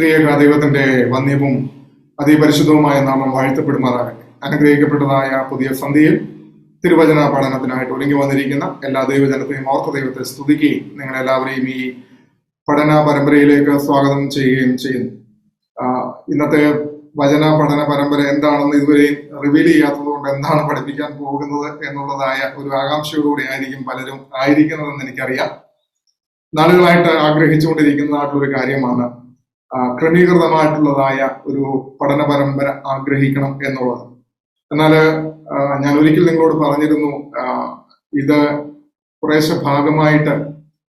ത്രിയേക ദൈവത്തിന്റെ വന്യവും അതിപരിശുദ്ധവുമായ നാമം വാഴ്ത്തപ്പെടുമാറാകട്ടെ. അനുഗ്രഹിക്കപ്പെട്ടതായ പുതിയ സന്ധ്യയിൽ തിരുവചന പഠനത്തിനായിട്ട് ഒരുങ്ങി വന്നിരിക്കുന്ന എല്ലാ ദൈവജനത്തെയും ഓർത്ത ദൈവത്തെ സ്തുതിക്കുകയും നിങ്ങളെല്ലാവരെയും ഈ പഠന പരമ്പരയിലേക്ക് സ്വാഗതം ചെയ്യുകയും ചെയ്യുന്നു. ഇന്നത്തെ വചന പഠന പരമ്പര എന്താണെന്ന് ഇതുവരെ റിവീൽ ചെയ്യാത്തത് കൊണ്ട് എന്താണ് പഠിപ്പിക്കാൻ പോകുന്നത് എന്നുള്ളതായ ഒരു ആകാംക്ഷയോടുകൂടി ആയിരിക്കും പലരും ആയിരിക്കുന്നതെന്ന് എനിക്കറിയാം. നാളുകളായിട്ട് ആഗ്രഹിച്ചുകൊണ്ടിരിക്കുന്നതായിട്ടുള്ളൊരു കാര്യമാണ് ക്രമീകൃതമായിട്ടുള്ളതായ ഒരു പഠന പരമ്പര ആഗ്രഹിക്കണം എന്നുള്ളത്. എന്നാൽ ഞാൻ ഒരിക്കൽ നിങ്ങളോട് പറഞ്ഞിരുന്നു, ഇത് കുറേശ്ശെ ഭാഗമായിട്ട്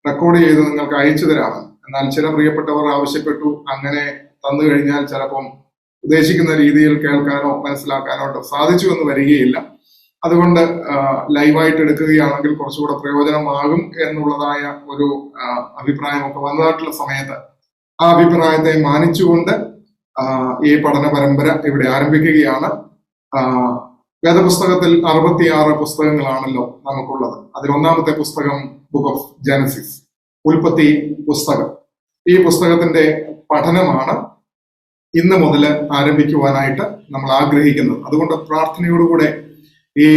റെക്കോർഡ് ചെയ്ത് നിങ്ങൾക്ക് അയച്ചു തരാമെന്ന്. എന്നാൽ ചില പ്രിയപ്പെട്ടവർ ആവശ്യപ്പെട്ടു, അങ്ങനെ തന്നു കഴിഞ്ഞാൽ ചിലപ്പം ഉദ്ദേശിക്കുന്ന രീതിയിൽ കേൾക്കാനോ മനസ്സിലാക്കാനോ സാധിച്ചു എന്ന് വരികയില്ല. അതുകൊണ്ട് ലൈവായിട്ട് എടുക്കുകയാണെങ്കിൽ കുറച്ചുകൂടെ പ്രയോജനമാകും എന്നുള്ളതായ ഒരു അഭിപ്രായമൊക്കെ വന്നതായിട്ടുള്ള സമയത്ത് ആ അഭിപ്രായത്തെ മാനിച്ചുകൊണ്ട് ഈ പഠന പരമ്പര ഇവിടെ ആരംഭിക്കുകയാണ്. വേദപുസ്തകത്തിൽ 66 പുസ്തകങ്ങളാണല്ലോ നമുക്കുള്ളത്. അതിൽ ഒന്നാമത്തെ പുസ്തകം ബുക്ക് ഓഫ് ജനസിസ്, ഉൽപ്പത്തി പുസ്തകം. ഈ പുസ്തകത്തിന്റെ പഠനമാണ് ഇന്ന് മുതൽ ആരംഭിക്കുവാനായിട്ട് നമ്മൾ ആഗ്രഹിക്കുന്നത്. അതുകൊണ്ട് പ്രാർത്ഥനയോടുകൂടെ ഈ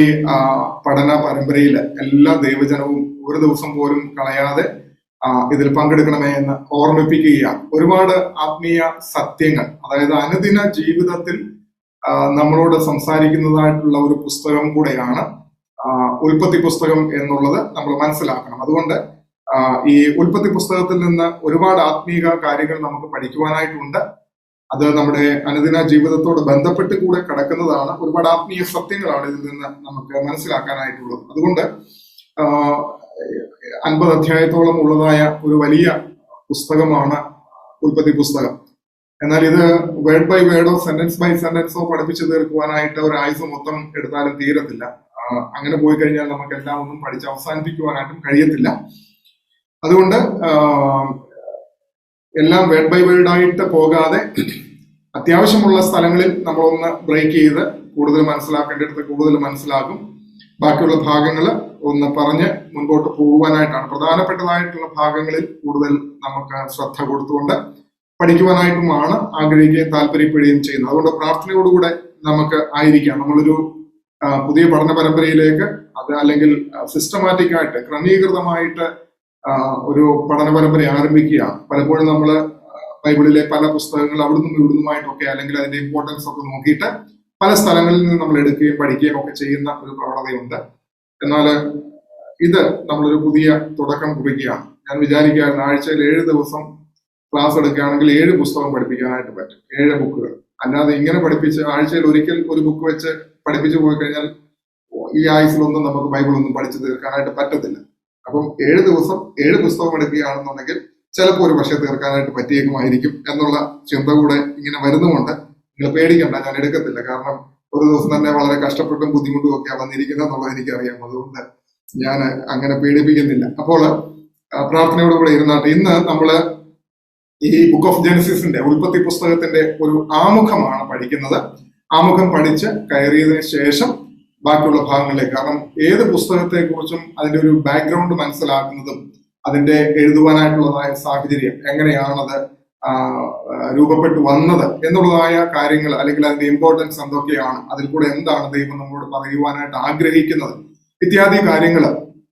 പഠന പരമ്പരയിൽ എല്ലാ ദൈവജനവും ഒരു ദിവസം പോലും കളയാതെ ഇതിൽ പങ്കെടുക്കണമേ എന്ന് ഓർമ്മിപ്പിക്കുകയാണ്. ഒരുപാട് ആത്മീയ സത്യങ്ങൾ, അതായത് അനുദിന ജീവിതത്തിൽ നമ്മളോട് സംസാരിക്കുന്നതായിട്ടുള്ള ഒരു പുസ്തകം കൂടെയാണ് ഉൽപ്പത്തി പുസ്തകം എന്നുള്ളത് നമ്മൾ മനസ്സിലാക്കണം. അതുകൊണ്ട് ഈ ഉൽപ്പത്തി പുസ്തകത്തിൽ നിന്ന് ഒരുപാട് ആത്മീയ കാര്യങ്ങൾ നമുക്ക് പഠിക്കുവാനായിട്ടുണ്ട്. അത് നമ്മുടെ അനുദിന ജീവിതത്തോട് ബന്ധപ്പെട്ട് കൂടെ കിടക്കുന്നതാണ്. ഒരുപാട് ആത്മീയ സത്യങ്ങളാണ് ഇതിൽ നിന്ന് നമുക്ക് മനസ്സിലാക്കാനായിട്ടുള്ളത്. അതുകൊണ്ട് 50 അധ്യായത്തോളം ഉള്ളതായ ഒരു വലിയ പുസ്തകമാണ് ഉൽപ്പത്തി പുസ്തകം. എന്നാൽ ഇത് വേർഡ് ബൈ വേർഡോ സെന്റൻസ് ബൈ സെന്റൻസോ പഠിപ്പിച്ചു തീർക്കുവാനായിട്ട് ഒരു ആയുസ് മൊത്തം എടുത്താലും തീരത്തില്ല. അങ്ങനെ പോയി കഴിഞ്ഞാൽ നമുക്ക് എല്ലാം ഒന്നും പഠിച്ച് അവസാനിപ്പിക്കുവാനായിട്ടും കഴിയത്തില്ല. അതുകൊണ്ട് എല്ലാം വേർഡ് ബൈ വേർഡ് ആയിട്ട് പോകാതെ അത്യാവശ്യമുള്ള സ്ഥലങ്ങളിൽ നമ്മളൊന്ന് ബ്രേക്ക് ചെയ്ത് കൂടുതൽ മനസ്സിലാക്കേണ്ടടുത്ത് കൂടുതൽ മനസ്സിലാക്കും. ബാക്കിയുള്ള ഭാഗങ്ങൾ ഒന്ന് പറഞ്ഞ് മുൻപോട്ട് പോകുവാനായിട്ടാണ്. പ്രധാനപ്പെട്ടതായിട്ടുള്ള ഭാഗങ്ങളിൽ കൂടുതൽ നമുക്ക് ശ്രദ്ധ കൊടുത്തുകൊണ്ട് പഠിക്കുവാനായിട്ടുമാണ് ആഗ്രഹിക്കുകയും താല്പര്യപ്പെടുകയും ചെയ്യുന്നത്. അതുകൊണ്ട് പ്രാർത്ഥനയോടുകൂടെ നമുക്ക് ആയിരിക്കാം. നമ്മളൊരു പുതിയ പഠന പരമ്പരയിലേക്ക് അത് അല്ലെങ്കിൽ സിസ്റ്റമാറ്റിക് ആയിട്ട് ക്രമീകൃതമായിട്ട് ഒരു പഠന പരമ്പര ആരംഭിക്കുകയാണ്. പലപ്പോഴും നമ്മൾ ബൈബിളിലെ പല പുസ്തകങ്ങൾ അവിടുന്നും ഇവിടുന്നുമായിട്ടൊക്കെ അല്ലെങ്കിൽ അതിന്റെ ഇമ്പോർട്ടൻസ് ഒക്കെ നോക്കിയിട്ട് പല സ്ഥലങ്ങളിൽ നിന്ന് നമ്മൾ എടുക്കുകയും പഠിക്കുകയും ഒക്കെ ചെയ്യുന്ന ഒരു പ്രവണതയുണ്ട്. എന്നാൽ ഇത് നമ്മളൊരു പുതിയ തുടക്കം കുറിക്കുകയാണ്. ഞാൻ വിചാരിക്കുകയായിരുന്നു, ആഴ്ചയിൽ 7 ദിവസം ക്ലാസ് എടുക്കുകയാണെങ്കിൽ 7 പുസ്തകം പഠിപ്പിക്കാനായിട്ട് പറ്റും, 7 ബുക്കുകൾ. അല്ലാതെ ഇങ്ങനെ പഠിപ്പിച്ച് ആഴ്ചയിൽ ഒരിക്കൽ ഒരു ബുക്ക് വെച്ച് പഠിപ്പിച്ചു പോയി കഴിഞ്ഞാൽ ഈ ആയുസിലൊന്നും നമുക്ക് ബൈബിളൊന്നും പഠിച്ചു തീർക്കാനായിട്ട് പറ്റത്തില്ല. അപ്പം 7 ദിവസം 7 പുസ്തകം എടുക്കുകയാണെന്നുണ്ടെങ്കിൽ ചിലപ്പോൾ ഒരു പക്ഷേ തീർക്കാനായിട്ട് പറ്റിയേക്കുമായിരിക്കും എന്നുള്ള ചിന്ത കൂടെ ഇങ്ങനെ വരുന്നുമുണ്ട്. നിങ്ങൾ പേടിക്കണ്ട, ഞാൻ എടുക്കത്തില്ല. കാരണം ഒരു ദിവസം തന്നെ വളരെ കഷ്ടപ്പെട്ടും ബുദ്ധിമുട്ടും ഒക്കെയാണ് വന്നിരിക്കുന്നത് എന്നുള്ളത് എനിക്കറിയാം. അതുകൊണ്ട് ഞാൻ അങ്ങനെ പേടിപ്പിക്കുന്നില്ല. അപ്പോൾ പ്രാർത്ഥനയോടുകൂടെ ഇരുന്നാട്ടെ. ഇന്ന് നമ്മള് ഈ ബുക്ക് ഓഫ് ജെനസിസിന്റെ ഉൽപ്പത്തി പുസ്തകത്തിന്റെ ഒരു ആമുഖമാണ് പഠിക്കുന്നത്. ആമുഖം പഠിച്ച് കയറിയതിനു ശേഷം ബാക്കിയുള്ള ഭാഗങ്ങളിലേക്ക്, കാരണം ഏത് പുസ്തകത്തെ കുറിച്ചും അതിന്റെ ഒരു ബാക്ക്ഗ്രൗണ്ട് മനസ്സിലാക്കുന്നതും അതിന്റെ എഴുതുവാനായിട്ടുള്ളതായ സാഹചര്യം എങ്ങനെയാണത് രൂപപ്പെട്ടു വന്നത് എന്നുള്ളതായ കാര്യങ്ങൾ, അല്ലെങ്കിൽ അതിന്റെ ഇമ്പോർട്ടൻസ് എന്തൊക്കെയാണ്, അതിൽ കൂടെ എന്താണ് ദൈവം നമ്മളോട് പറയുവാനായിട്ട് ആഗ്രഹിക്കുന്നത്, ഇത്യാദി കാര്യങ്ങൾ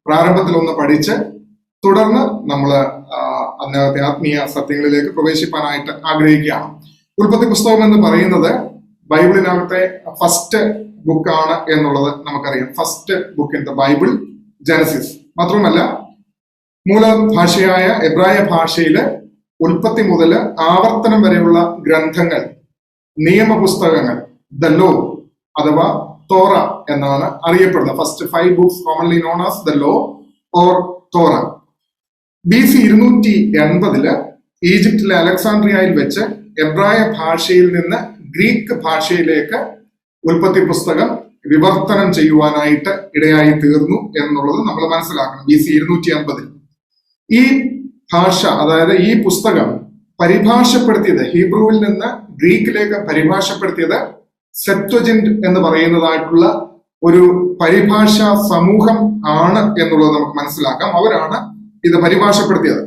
പ്രാരംഭത്തിൽ ഒന്ന് പഠിച്ച് തുടർന്ന് നമ്മൾ അതിനകത്തെ ആത്മീയ സത്യങ്ങളിലേക്ക് പ്രവേശിപ്പാനായിട്ട് ആഗ്രഹിക്കുകയാണ്. ഉൽപ്പത്തി പുസ്തകം എന്ന് പറയുന്നത് ബൈബിളിനകത്തെ ഫസ്റ്റ് ബുക്കാണ് എന്നുള്ളത് നമുക്കറിയാം. First book in the Bible Genesis. മാത്രമല്ല മൂല ഭാഷയായ എബ്രായ ഭാഷയില് ഉൽപ്പത്തി മുതൽ ആവർത്തനം വരെയുള്ള ഗ്രന്ഥങ്ങൾ, നിയമപുസ്തകങ്ങൾ, ദ ലോ അഥവാ തോറ എന്നാണ് അറിയപ്പെടുന്നത്. First 5 books commonly known as the law or Torah. BC 280 ഈജിപ്തിലെ അലക്സാണ്ട്രിയയിൽ വെച്ച് എബ്രായ ഭാഷയിൽ നിന്ന് ഗ്രീക്ക് ഭാഷയിലേക്ക് ഉൽപ്പത്തി പുസ്തകം വിവർത്തനം ചെയ്യുവാനായിട്ട് ഇടയായി തീർന്നു എന്നുള്ളത് നമ്മൾ മനസ്സിലാക്കണം. BC 280 ഈ ഭാഷ, അതായത് ഈ പുസ്തകം പരിഭാഷപ്പെടുത്തിയത്, ഹീബ്രുവിൽ നിന്ന് ഗ്രീക്കിലേക്ക് പരിഭാഷപ്പെടുത്തിയത് സെപ്ത്വജിന്റ് എന്ന് പറയുന്നതായിട്ടുള്ള ഒരു പരിഭാഷാ സമൂഹം ആണ് എന്നുള്ളത് നമുക്ക് മനസ്സിലാക്കാം. അവരാണ് ഇത് പരിഭാഷപ്പെടുത്തിയത്.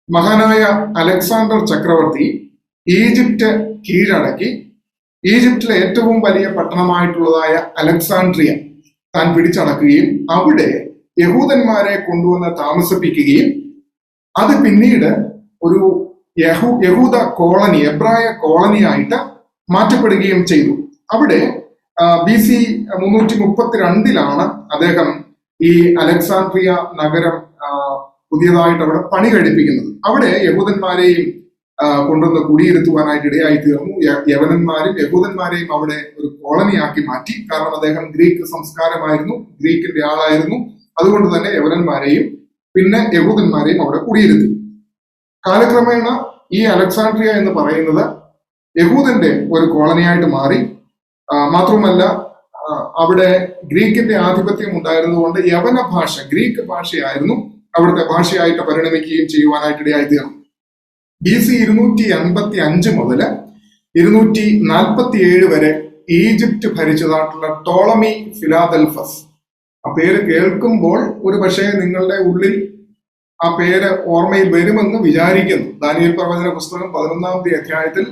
മഹാനായ അലക്സാണ്ടർ ചക്രവർത്തി ഈജിപ്റ്റ് കീഴടക്കി ഈജിപ്തിലെ ഏറ്റവും വലിയ പട്ടണമായിട്ടുള്ളതായ അലക്സാണ്ട്രിയ താൻ പിടിച്ചടക്കുകയും അവിടെ യഹൂദന്മാരെ കൊണ്ടുവന്ന് താമസിപ്പിക്കുകയും അത് പിന്നീട് ഒരു യഹൂദ കോളനി, എബ്രായ കോളനി ആയിട്ട് മാറ്റപ്പെടുകയും ചെയ്തു. അവിടെ BC 332 അദ്ദേഹം ഈ അലക്സാണ്ട്രിയ നഗരം പുതിയതായിട്ട് അവിടെ പണി കഴിപ്പിക്കുന്നത്. അവിടെ യഹൂദന്മാരെയും കൊണ്ടുവന്ന് കുടിയിരുത്തുവാനായിട്ട് ഇടയായി തീർന്നു. യവനന്മാരും യഹൂദന്മാരെയും അവിടെ ഒരു കോളനിയാക്കി മാറ്റി. കാരണം അദ്ദേഹം ഗ്രീക്ക് സംസ്കാരമായിരുന്നു, ഗ്രീക്കിന്റെ ആളായിരുന്നു. അതുകൊണ്ട് തന്നെ യവനന്മാരെയും പിന്നെ യഹൂദന്മാരെയും അവിടെ കുടിയിരുത്തി. കാലക്രമേണ ഈ അലക്സാണ്ട്രിയ എന്ന് പറയുന്നത് യഹൂദന്റെ ഒരു കോളനിയായിട്ട് മാറി. മാത്രമല്ല അവിടെ ഗ്രീക്കിന്റെ ആധിപത്യം ഉണ്ടായിരുന്നതുകൊണ്ട് യവന ഭാഷ, ഗ്രീക്ക് ഭാഷയായിരുന്നു അവിടുത്തെ ഭാഷയായിട്ട് പരിണമിക്കുകയും ചെയ്യുവാനായിട്ട് ഇടയായി തീർന്നു. BC 285 മുതൽ 247 വരെ ഈജിപ്റ്റ് ഭരിച്ചതായിട്ടുള്ള ടോളമി ഫിലാദൽഫസ്. ആ പേര് കേൾക്കുമ്പോൾ ഒരു പക്ഷേ നിങ്ങളുടെ ഉള്ളിൽ ആ പേര് ഓർമ്മയിൽ വരുമെന്ന് വിചാരിക്കുന്നു. ദാനിയേൽ പ്രവചന പുസ്തകം 11-ാമത്തെ അധ്യായത്തിൽ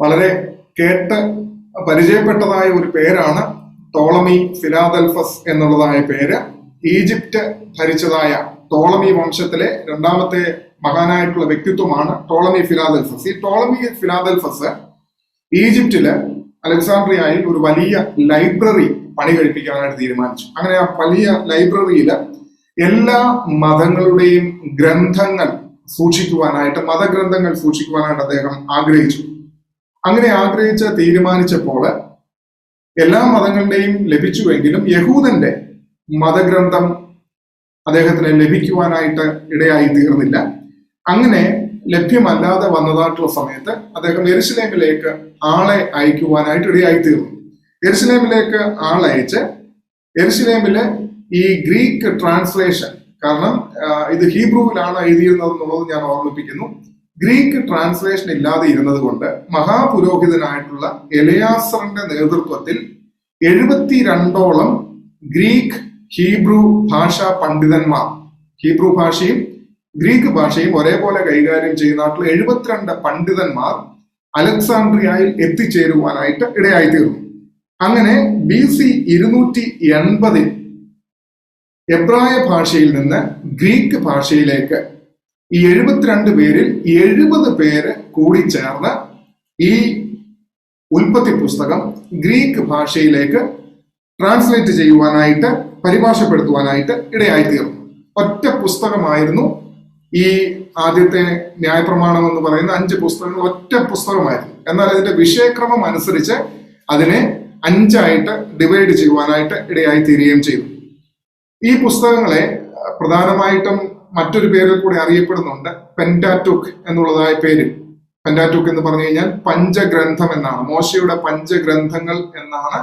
വളരെ കേട്ട് പരിചയപ്പെട്ടതായ ഒരു പേരാണ് ടോളമി ഫിലാദൽഫസ് എന്നുള്ളതായ പേര്. ഈജിപ്റ്റ് ഭരിച്ചതായ ടോളമി വംശത്തിലെ രണ്ടാമത്തെ മഹാനായിട്ടുള്ള വ്യക്തിത്വമാണ് ടോളമി ഫിലാദൽഫസ്. ഈ ടോളമി ഫിലാദൽഫസ് ഈജിപ്തില് അലക്സാണ്ട്രിയയിൽ ഒരു വലിയ ലൈബ്രറി പണി കഴിപ്പിക്കാനായിട്ട് തീരുമാനിച്ചു. അങ്ങനെ ആ വലിയ ലൈബ്രറിയിൽ എല്ലാ മതങ്ങളുടെയും ഗ്രന്ഥങ്ങൾ സൂക്ഷിക്കുവാനായിട്ട്, മതഗ്രന്ഥങ്ങൾ സൂക്ഷിക്കുവാനായിട്ട് അദ്ദേഹം ആഗ്രഹിച്ചു. അങ്ങനെ തീരുമാനിച്ചപ്പോൾ എല്ലാ മതങ്ങളുടെയും ലഭിച്ചുവെങ്കിലും യഹൂദന്റെ മതഗ്രന്ഥം അദ്ദേഹത്തിന് ലഭിക്കുവാനായിട്ട് ഇടയായി തീർന്നില്ല. അങ്ങനെ ലഭ്യമല്ലാതെ വന്നതായിട്ടുള്ള സമയത്ത് അദ്ദേഹം യെരുശലേമിലേക്ക് ആളെ അയക്കുവാനായിട്ട് ഇടയായി തീർന്നു. യെരുശലേമിലേക്ക് ആളയച്ച് യെരുശലേമില് ഈ ഗ്രീക്ക് ട്രാൻസ്ലേഷൻ, കാരണം ഇത് ഹീബ്രുവിലാണ് എഴുതിയിരുന്നത് എന്നുള്ളത് ഞാൻ ഓർമ്മിപ്പിക്കുന്നു. ഗ്രീക്ക് ട്രാൻസ്ലേഷൻ ഇല്ലാതെ ഇരുന്നത് കൊണ്ട് മഹാപുരോഹിതനായിട്ടുള്ള എലയാസറിന്റെ നേതൃത്വത്തിൽ 72ഓളം ഗ്രീക്ക് ഹീബ്രു ഭാഷാ പണ്ഡിതന്മാർ, ഹീബ്രു ഭാഷയും ഗ്രീക്ക് ഭാഷയും ഒരേപോലെ കൈകാര്യം ചെയ്യുന്നതായിട്ടുള്ള 72 പണ്ഡിതന്മാർ അലക്സാണ്ട്രിയയിൽ എത്തിച്ചേരുവാനായിട്ട് ഇടയായി തീർന്നു. അങ്ങനെ BC 280 എബ്രായ ഭാഷയിൽ നിന്ന് ഗ്രീക്ക് ഭാഷയിലേക്ക് ഈ 72 പേരിൽ 70 പേര് കൂടി ചേർന്ന് ഈ ഉൽപ്പത്തി പുസ്തകം ഗ്രീക്ക് ഭാഷയിലേക്ക് ട്രാൻസ്ലേറ്റ് ചെയ്യുവാനായിട്ട്, പരിഭാഷപ്പെടുത്തുവാനായിട്ട് ഇടയായി തീർന്നു. ഒറ്റ പുസ്തകമായിരുന്നു ഈ ആദ്യത്തെ ന്യായപ്രമാണം എന്ന് പറയുന്ന 5 പുസ്തകങ്ങൾ ഒറ്റ പുസ്തകമായിരുന്നു. എന്നാൽ അതിന്റെ വിഷയക്രമം അനുസരിച്ച് അതിനെ 5ആയിട്ട് ഡിവൈഡ് ചെയ്യുവാനായിട്ട് ഇടയായി തീരുകയും ചെയ്തു. ഈ പുസ്തകങ്ങളെ പ്രധാനമായിട്ടും മറ്റൊരു പേരിൽ കൂടി അറിയപ്പെടുന്നുണ്ട്, പെന്റാറ്റൂക്ക് എന്നുള്ളതായ പേരിൽ. പെന്റാറ്റൂക്ക് എന്ന് പറഞ്ഞു കഴിഞ്ഞാൽ പഞ്ചഗ്രന്ഥം എന്നാണ്, മോശയുടെ പഞ്ചഗ്രന്ഥങ്ങൾ എന്നാണ്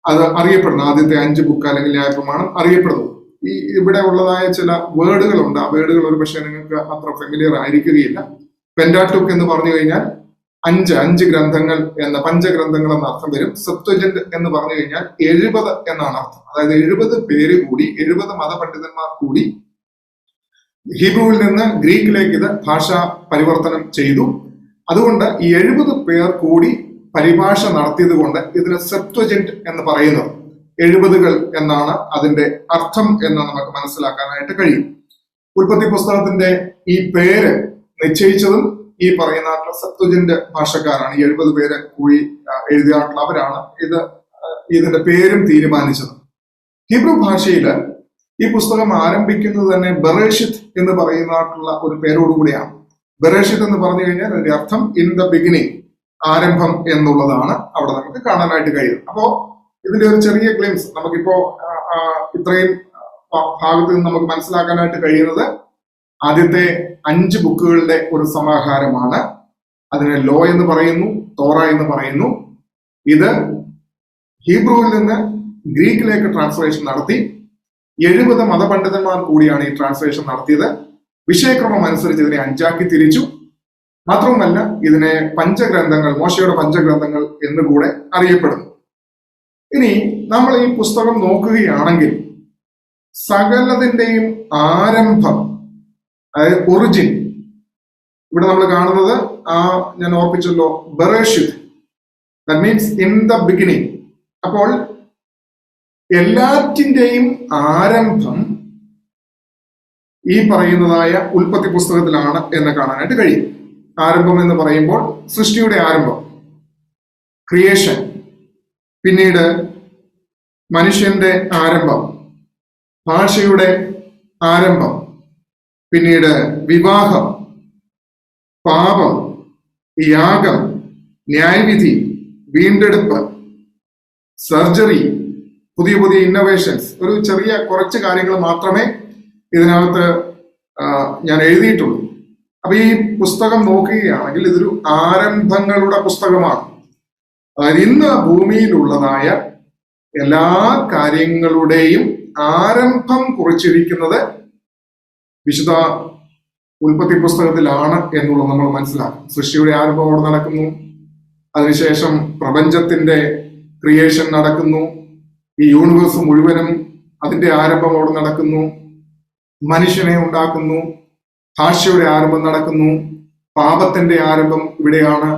അത് അറിയപ്പെടുന്നത്. ആദ്യത്തെ 5 ബുക്ക് അല്ലെങ്കിൽ ന്യായപ്രമാണം അറിയപ്പെടുന്നത്. ഈ ഇവിടെ ഉള്ളതായ ചില വേർഡുകളുണ്ട്. ആ വേർഡുകൾ ഒരു പക്ഷേ നിങ്ങൾക്ക് അത്ര ഫെമിലിയർ ആയിരിക്കുകയില്ല. പെന്റാറ്റൂക്ക് എന്ന് പറഞ്ഞു കഴിഞ്ഞാൽ 5 ഗ്രന്ഥങ്ങൾ എന്ന, പഞ്ചഗ്രന്ഥങ്ങൾ എന്ന അർത്ഥം വരും. സെപ്ത്വജന്റ് എന്ന് പറഞ്ഞു കഴിഞ്ഞാൽ 70 എന്നാണ് അർത്ഥം. അതായത് 70 പേര് കൂടി, 70 മതപണ്ഡിതന്മാർ കൂടി ഹീബ്രുവിൽ നിന്ന് ഗ്രീക്കിലേക്ക് ഇത് ഭാഷാ പരിവർത്തനം ചെയ്തു. അതുകൊണ്ട് ഈ 70 പേർ കൂടി പരിഭാഷ നടത്തിയത് കൊണ്ട് ഇതിന് സെപ്ത്വജന്റ് എന്ന് പറയുന്നത്, 70കൾ എന്നാണ് അതിന്റെ അർത്ഥം എന്ന് നമുക്ക് മനസ്സിലാക്കാനായിട്ട് കഴിയും. ഉൽപ്പത്തി പുസ്തകത്തിന്റെ ഈ പേര് നിശ്ചയിച്ചതും ഈ പറയുന്ന സെപ്ത്വജന്റ് ഭാഷക്കാരാണ്. ഈ 70 പേര് കൂടി എഴുതിയിട്ടുള്ള അവരാണ് ഇതിന്റെ പേരും തീരുമാനിച്ചത്. ഹീബ്രു ഭാഷയില് ഈ പുസ്തകം ആരംഭിക്കുന്നത് തന്നെ ബറേഷിത്ത് എന്ന് പറയുന്നതായിട്ടുള്ള ഒരു പേരോടുകൂടിയാണ്. ബറേഷിത്ത് എന്ന് പറഞ്ഞു കഴിഞ്ഞാൽ അതിന്റെ അർത്ഥം ഇൻ ദ ബിഗിനിങ്, ആരംഭം എന്നുള്ളതാണ് അവിടെ നമുക്ക് കാണാനായിട്ട് കഴിയും. അപ്പോ ഇതിന്റെ ഒരു ചെറിയ ഗ്ലിംസ് നമുക്കിപ്പോ ഇത്രയും ഭാഗത്ത് നിന്ന് നമുക്ക് മനസ്സിലാക്കാനായിട്ട് കഴിയുന്നത് ആദ്യത്തെ 5 ബുക്കുകളുടെ ഒരു സമാഹാരമാണ്. അതിനെ ലോ എന്ന് പറയുന്നു, തോറ എന്ന് പറയുന്നു. ഇത് ഹീബ്രുവിൽ നിന്ന് ഗ്രീക്കിലേക്ക് ട്രാൻസ്ലേഷൻ നടത്തി. 70 മതപണ്ഡിതന്മാർ കൂടിയാണ് ഈ ട്രാൻസ്ലേഷൻ നടത്തിയത്. വിഷയക്രമം അനുസരിച്ച് ഇതിനെ 5ആക്കി തിരിച്ചു. മാത്രവുമല്ല ഇതിനെ പഞ്ചഗ്രന്ഥങ്ങൾ, മോശയുടെ പഞ്ചഗ്രന്ഥങ്ങൾ എന്നുകൂടെ അറിയപ്പെടുന്നു. ഇനി നമ്മൾ ഈ പുസ്തകം നോക്കുകയാണെങ്കിൽ സകലതിന്റെയും ആരംഭം, അതായത് ഒറിജിൻ, ഇവിടെ നമ്മൾ കാണുന്നത് ഞാൻ ഓർപ്പിച്ചല്ലോ, Bereshit, that means in the beginning. അപ്പോൾ എല്ലാറ്റിന്റെയും ആരംഭം ഈ പറയുന്നതായ ഉൽപ്പത്തി പുസ്തകത്തിലാണ് എന്ന് കാണാനായിട്ട് കഴിയും. ആരംഭം എന്ന് പറയുമ്പോൾ സൃഷ്ടിയുടെ ആരംഭം, ക്രിയേഷൻ, പിന്നീട് മനുഷ്യന്റെ ആരംഭം, ഭാഷയുടെ ആരംഭം, പിന്നീട് വിവാഹം, പാപം, യാഗം, ന്യായവിധി, വീണ്ടെടുപ്പ്, സർജറി, പുതിയ പുതിയ ഇന്നോവേഷൻസ്. ഒരു ചെറിയ കുറച്ച് കാര്യങ്ങൾ മാത്രമേ ഇതിനകത്ത് ഞാൻ എഴുതിയിട്ടുള്ളൂ. അപ്പൊ ഈ പുസ്തകം നോക്കുകയാണെങ്കിൽ ഇതൊരു ആരംഭങ്ങളുടെ പുസ്തകമാണ്. അതായത് ഇന്ന് ഭൂമിയിലുള്ളതായ എല്ലാ കാര്യങ്ങളുടെയും ആരംഭം കുറിച്ചിരിക്കുന്നത് വിശുദ്ധ ഉൽപ്പത്തി പുസ്തകത്തിലാണ് എന്നുള്ളത് നമ്മൾ മനസ്സിലാക്കും. സൃഷ്ടിയുടെ ആരംഭം അവിടെ നടക്കുന്നു, അതിനുശേഷം പ്രപഞ്ചത്തിന്റെ ക്രിയേഷൻ നടക്കുന്നു, ഈ യൂണിവേഴ്സ് മുഴുവനും അതിന്റെ ആരംഭം അവിടെ നടക്കുന്നു, മനുഷ്യനെ ഉണ്ടാക്കുന്നു, ഭാഷയുടെ ആരംഭം നടക്കുന്നു, പാപത്തിന്റെ ആരംഭം ഇവിടെയാണ്,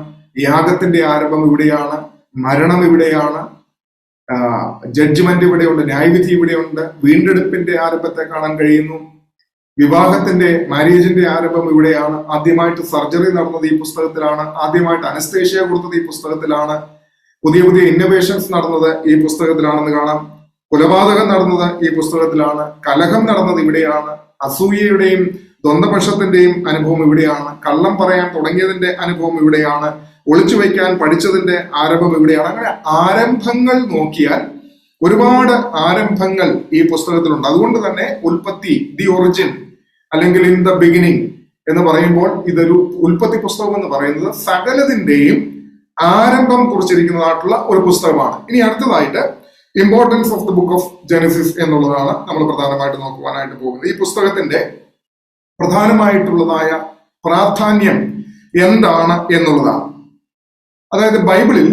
യാഗത്തിന്റെ ആരംഭം ഇവിടെയാണ്, മരണം ഇവിടെയാണ്, ജഡ്ജ്മെന്റ് ഇവിടെയുണ്ട്, ന്യായവിധി ഇവിടെയുണ്ട്, വീണ്ടെടുപ്പിന്റെ ആരംഭത്തെ കാണാൻ കഴിയുന്നു, വിവാഹത്തിന്റെ മാരേജിന്റെ ആരംഭം ഇവിടെയാണ്, ആദ്യമായിട്ട് സർജറി നടന്നത് ഈ പുസ്തകത്തിലാണ്, ആദ്യമായിട്ട് അനസ്തേഷ്യ കൊടുത്തത് ഈ പുസ്തകത്തിലാണ്, പുതിയ പുതിയ ഇന്നോവേഷൻസ് നടന്നത് ഈ പുസ്തകത്തിലാണെന്ന് കാണാം, കൊലപാതകം നടന്നത് ഈ പുസ്തകത്തിലാണ്, കലഹം നടന്നത് ഇവിടെയാണ്, അസൂയയുടെയും ദ്വന്ദ്പക്ഷത്തിന്റെയും അനുഭവം ഇവിടെയാണ്, കള്ളം പറയാൻ തുടങ്ങിയതിന്റെ അനുഭവം ഇവിടെയാണ്, ഒളിച്ചു വയ്ക്കാൻ പഠിച്ചതിന്റെ ആരംഭം ഇവിടെയാണ്. അങ്ങനെ ആരംഭങ്ങൾ നോക്കിയാൽ ഒരുപാട് ആരംഭങ്ങൾ ഈ പുസ്തകത്തിലുണ്ട്. അതുകൊണ്ട് തന്നെ ഉൽപ്പത്തി, ദി ഒറിജിൻ അല്ലെങ്കിൽ ഇൻ ദ ബിഗിനിങ് എന്ന് പറയുമ്പോൾ ഇതൊരു ഉൽപ്പത്തി പുസ്തകം എന്ന് പറയുന്നത് സകലതിന്റെയും ആരംഭം കുറിച്ചിരിക്കുന്നതായിട്ടുള്ള ഒരു പുസ്തകമാണ്. ഇനി അടുത്തതായിട്ട് importance of the book of Genesis എന്നുള്ളതാണ് നമ്മൾ പ്രധാനമായിട്ട് നോക്കുവാനായിട്ട് പോകുന്നത്. ഈ പുസ്തകത്തിന്റെ പ്രധാനമായിട്ടുള്ളതായ പ്രാധാന്യം എന്താണ് എന്നുള്ളതാണ്. അതായത് ബൈബിളിൽ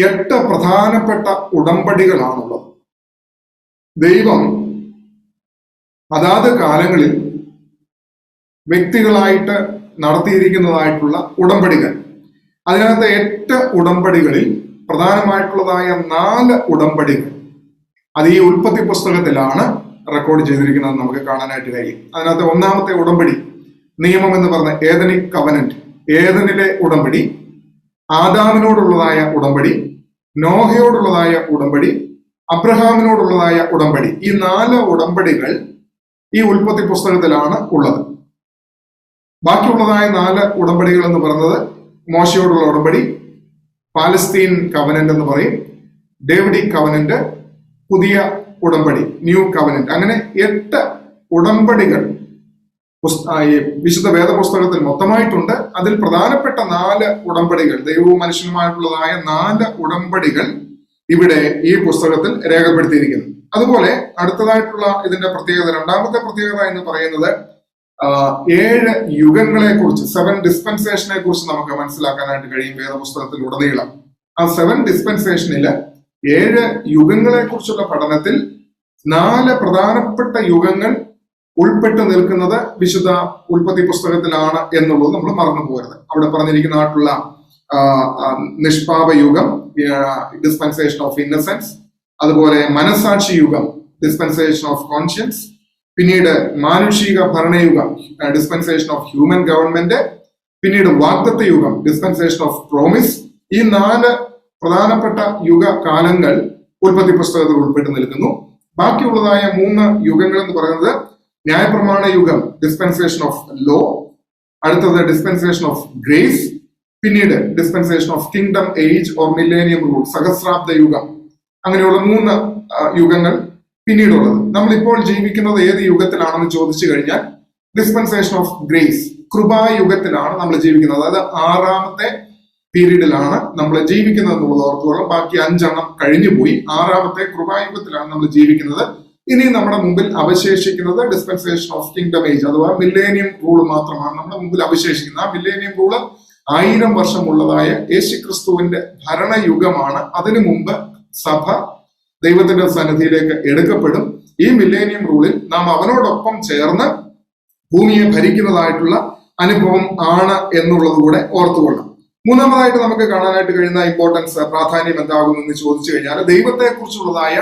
8 പ്രധാനപ്പെട്ട ഉടമ്പടികളാണുള്ളത്. ദൈവം അതാത് കാലങ്ങളിൽ വ്യക്തികളായിട്ട് നടത്തിയിരിക്കുന്നതായിട്ടുള്ള ഉടമ്പടികൾ. അതിനകത്ത് 8 ഉടമ്പടികളിൽ പ്രധാനമായിട്ടുള്ളതായ 4 ഉടമ്പടികൾ അത് ഈ ഉൽപ്പത്തി പുസ്തകത്തിലാണ് റെക്കോർഡ് ചെയ്തിരിക്കുന്നത് നമുക്ക് കാണാനായിട്ട് കഴിയും. അതിനകത്ത് ഒന്നാമത്തെ ഉടമ്പടി നിയമം എന്ന് പറഞ്ഞ ഏദനിക് കവനന്റ്, ഏദനിലെ ഉടമ്പടി, ആദാമിനോടുള്ളതായ ഉടമ്പടി, നോഹയോടുള്ളതായ ഉടമ്പടി, അബ്രഹാമിനോടുള്ളതായ ഉടമ്പടി. ഈ 4 ഉടമ്പടികൾ ഈ ഉൽപ്പത്തി പുസ്തകത്തിലാണ് ഉള്ളത്. ബാക്കിയുള്ളതായ 4 ഉടമ്പടികൾ എന്ന് പറയുന്നത് മോശയോടുള്ള ഉടമ്പടി, പാലസ്തീൻ കവനന്റ് എന്ന് പറയും, ഡേവിഡിക് കവനന്റ്, പുതിയ ഉടമ്പടി, ന്യൂ കവനന്റ്. അങ്ങനെ 8 ഉടമ്പടികൾ വിശുദ്ധ വേദപുസ്തകത്തിൽ മൊത്തമായിട്ടുണ്ട്. അതിൽ പ്രധാനപ്പെട്ട 4 ഉടമ്പടികൾ, ദൈവവും മനുഷ്യനുമായിട്ടുള്ളതായ 4 ഉടമ്പടികൾ ഇവിടെ ഈ പുസ്തകത്തിൽ രേഖപ്പെടുത്തിയിരിക്കുന്നു. അതുപോലെ അടുത്തതായിട്ടുള്ള ഇതിന്റെ പ്രത്യേകത, രണ്ടാമത്തെ പ്രത്യേകത എന്ന് പറയുന്നത് 7 യുഗങ്ങളെ കുറിച്ച്, 7 ഡിസ്പെൻസേഷനെ കുറിച്ച് നമുക്ക് മനസ്സിലാക്കാനായിട്ട് കഴിയും വേദപുസ്തകത്തിൽ ഉടനീളം. ആ 7 ഡിസ്പെൻസേഷനില് 7 യുഗങ്ങളെ കുറിച്ചുള്ള പഠനത്തിൽ 4 പ്രധാനപ്പെട്ട യുഗങ്ങൾ ഉൾപ്പെട്ട് നിൽക്കുന്നത് വിശുദ്ധ ഉൽപ്പത്തി പുസ്തകത്തിലാണ് എന്നുള്ളത് നമ്മൾ മറന്നു പോകരുത്. അവിടെ പറഞ്ഞിരിക്കുന്നതായിട്ടുള്ള നിഷ്പാപ യുഗം, ഡിസ്പെൻസേഷൻ ഓഫ് ഇന്നസെൻസ്, അതുപോലെ മനസാക്ഷി യുഗം, ഡിസ്പെൻസേഷൻ ഓഫ് കോൺഷ്യൻസ്, പിന്നീട് മാനുഷിക ഭരണയുഗം, ഡിസ്പെൻസേഷൻ ഓഫ് ഹ്യൂമൻ ഗവൺമെന്റ്, പിന്നീട് വാഗ്ദത്ത യുഗം, ഡിസ്പെൻസേഷൻ ഓഫ് പ്രോമിസ്. ഈ 4 പ്രധാനപ്പെട്ട യുഗ കാലങ്ങൾ ഉൽപ്പത്തി പുസ്തകത്തിൽ ഉൾപ്പെട്ട് നിൽക്കുന്നു. ബാക്കിയുള്ളതായ 3 യുഗങ്ങൾ എന്ന് പറയുന്നത് ന്യായപ്രമാണ യുഗം, ഡിസ്പെൻസേഷൻ ഓഫ് ലോ, അടുത്തത് ഡിസ്പെൻസേഷൻ ഓഫ് ഗ്രേസ്, പിന്നീട് dispensation of kingdom age or millennium rule, സഹസ്രാബ്ദ യുഗം. അങ്ങനെയുള്ള 3 യുഗങ്ങൾ പിന്നീടുള്ളത്. നമ്മളിപ്പോൾ ജീവിക്കുന്നത് ഏത് യുഗത്തിലാണെന്ന് ചോദിച്ചു കഴിഞ്ഞാൽ ഡിസ്പെൻസേഷൻ ഓഫ് ഗ്രേസ്, കൃപായുഗത്തിലാണ് നമ്മൾ ജീവിക്കുന്നത്. അതായത് 6ാമത്തെ പീരീഡിലാണ് നമ്മൾ ജീവിക്കുന്നത് എന്നുള്ളത് ഓർത്തോളം. ബാക്കി 5 എണ്ണം കഴിഞ്ഞുപോയി. 6ാമത്തെ കൃപായുഗത്തിലാണ് നമ്മൾ ജീവിക്കുന്നത്. ഇനി നമ്മുടെ മുമ്പിൽ അവശേഷിക്കുന്നത് ഡിസ്പെൻസേഷൻ ഓഫ് കിങ്ഡം ഏജ് അഥവാ മില്ലേനിയം റൂൾ മാത്രമാണ് നമ്മുടെ മുമ്പിൽ അവശേഷിക്കുന്നത്. ആ മില്ലേനിയം റൂള് 1000 വർഷമുള്ളതായ യേശുക്രിസ്തുവിന്റെ ഭരണയുഗമാണ്. അതിനു മുമ്പ് സഭ ദൈവത്തിന്റെ സന്നിധിയിലേക്ക് എടുക്കപ്പെടും. ഈ മില്ലേനിയം റൂളിൽ നാം അവനോടൊപ്പം ചേർന്ന് ഭൂമിയെ ഭരിക്കുന്നതായിട്ടുള്ള അനുഭവം ആണ് എന്നുള്ളത് കൂടെ ഓർത്തുകൊള്ളാം. മൂന്നാമതായിട്ട് നമുക്ക് കാണാനായിട്ട് കഴിയുന്ന ഇമ്പോർട്ടൻസ്, പ്രാധാന്യം എന്താകും എന്ന് ചോദിച്ചു കഴിഞ്ഞാൽ, ദൈവത്തെ കുറിച്ചുള്ളതായ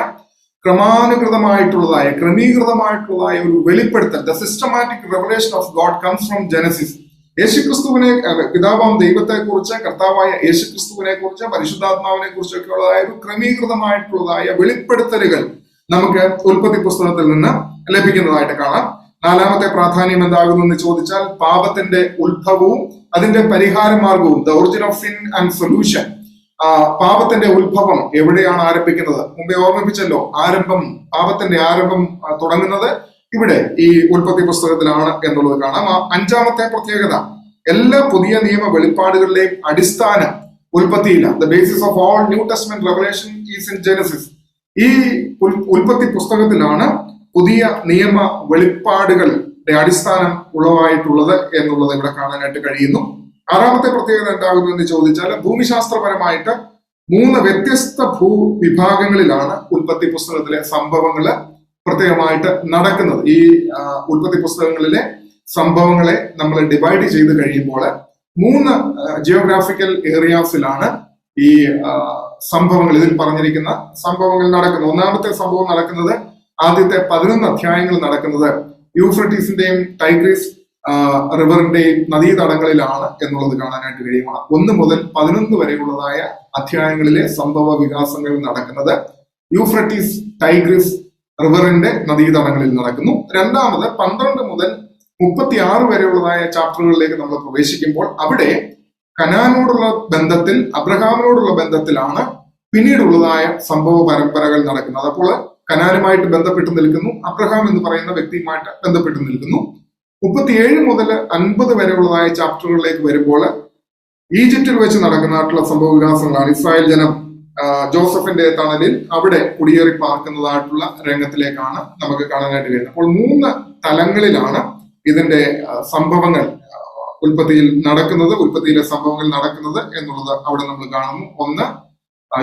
ക്രമീകൃതമായിട്ടുള്ളതായ ഒരു വെളിപ്പെടുത്തൽ. The systematic revelation of God comes from Genesis. യേശുക്രിസ്തുവിനെ, പിതാവാം ദൈവത്തെ കുറിച്ച്, കർത്താവായ യേശുക്രിസ്തുവിനെ കുറിച്ച്, പരിശുദ്ധാത്മാവിനെ കുറിച്ചൊക്കെ ഉള്ളതായ ഒരു ക്രമീകൃതമായിട്ടുള്ളതായ വെളിപ്പെടുത്തലുകൾ നമുക്ക് ഉൽപ്പത്തി പുസ്തകത്തിൽ നിന്ന് ലഭിക്കുന്നതായിട്ട് കാണാം. നാലാമത്തെ പ്രാധാന്യം എന്താകുന്നു എന്ന് ചോദിച്ചാൽ, പാപത്തിന്റെ ഉത്ഭവവും അതിന്റെ പരിഹാര മാർഗവും. The origin of sin and solution. പാപത്തിന്റെ ഉത്ഭവം എവിടെയാണ് ആരംഭിക്കുന്നത്? മുമ്പേ ഓർമ്മിപ്പിച്ചല്ലോ, പാപത്തിന്റെ ആരംഭം തുടങ്ങുന്നത് ഇവിടെ ഈ ഉൽപ്പത്തി പുസ്തകത്തിലാണ് എന്നുള്ളത് കാണാം. അഞ്ചാമത്തെ പ്രത്യേകത, എല്ലാ പുതിയ നിയമ വെളിപ്പാടുകളിലെയും അടിസ്ഥാനം ഉൽപ്പത്തിയില്ല. The basis of all New Testament revelation is in Genesis. ഈ ഉൽപ്പത്തി പുസ്തകത്തിലാണ് പുതിയ നിയമ വെളിപ്പാടുകളുടെ അടിസ്ഥാനം ഉള്ളതായിട്ടുള്ളത് എന്നുള്ളത് ഇവിടെ കാണാനായിട്ട് കഴിയുന്നു. ആറാമത്തെ പ്രത്യേകത എന്താകുന്നു എന്ന് ചോദിച്ചാൽ, ഭൂമിശാസ്ത്രപരമായിട്ട് 3 വ്യത്യസ്ത ഭൂവിഭാഗങ്ങളിലാണ് ഉൽപ്പത്തി പുസ്തകത്തിലെ സംഭവങ്ങള് പ്രത്യേകമായിട്ട് നടക്കുന്നത്. ഈ ഉൽപ്പത്തി പുസ്തകങ്ങളിലെ സംഭവങ്ങളെ നമ്മൾ ഡിവൈഡ് ചെയ്ത് കഴിയുമ്പോൾ 3 ജിയോഗ്രാഫിക്കൽ ഏരിയാസിലാണ് ഈ സംഭവങ്ങൾ, ഇതിൽ പറഞ്ഞിരിക്കുന്ന സംഭവങ്ങൾ നടക്കുന്നത്. ഒന്നാമത്തെ സംഭവം നടക്കുന്നത്, ആദ്യത്തെ 11 അധ്യായങ്ങൾ നടക്കുന്നത് യൂഫ്രട്ടീസിന്റെയും ടൈഗ്രീസ് റിവറിന്റെയും നദീതടങ്ങളിലാണ് എന്നുള്ളത് കാണാനായിട്ട് കഴിയുമാണ്. 1 മുതൽ 11 വരെയുള്ളതായ അധ്യായങ്ങളിലെ സംഭവ വികാസങ്ങൾ നടക്കുന്നത് യൂഫ്രട്ടീസ് ടൈഗ്രീസ് റിവറിന്റെ നദീതടങ്ങളിൽ നടക്കുന്നു. രണ്ടാമത് 12 മുതൽ 36 വരെയുള്ളതായ ചാപ്റ്ററുകളിലേക്ക് നമ്മൾ പ്രവേശിക്കുമ്പോൾ അവിടെ കനാനോടുള്ള ബന്ധത്തിൽ, അബ്രഹാമിനോടുള്ള ബന്ധത്തിലാണ് പിന്നീടുള്ളതായ സംഭവ പരമ്പരകൾ നടക്കുന്നത്. അപ്പോൾ കനാനുമായിട്ട് ബന്ധപ്പെട്ട് നിൽക്കുന്നു, അബ്രഹാം എന്ന് പറയുന്ന വ്യക്തിയുമായിട്ട് ബന്ധപ്പെട്ട് നിൽക്കുന്നു. 37 മുതൽ 50 വരെയുള്ളതായ ചാപ്റ്ററുകളിലേക്ക് വരുമ്പോൾ ഈജിപ്തിൽ വെച്ച് നടക്കുന്നതായിട്ടുള്ള സംഭവ വികാസങ്ങളാണ്. ഇസ്രായേൽ ജനം ജോസഫിന്റെ തണലിൽ അവിടെ കുടിയേറി പാർക്കുന്നതായിട്ടുള്ള രംഗത്തിലേക്കാണ് നമുക്ക് കാണാനായിട്ട് കഴിയുന്നത്. അപ്പോൾ 3 തലങ്ങളിലാണ് ഇതിന്റെ സംഭവങ്ങൾ ഉൽപ്പത്തിയിലെ സംഭവങ്ങൾ നടക്കുന്നത് എന്നുള്ളത് അവിടെ നമ്മൾ കാണുന്നു. 1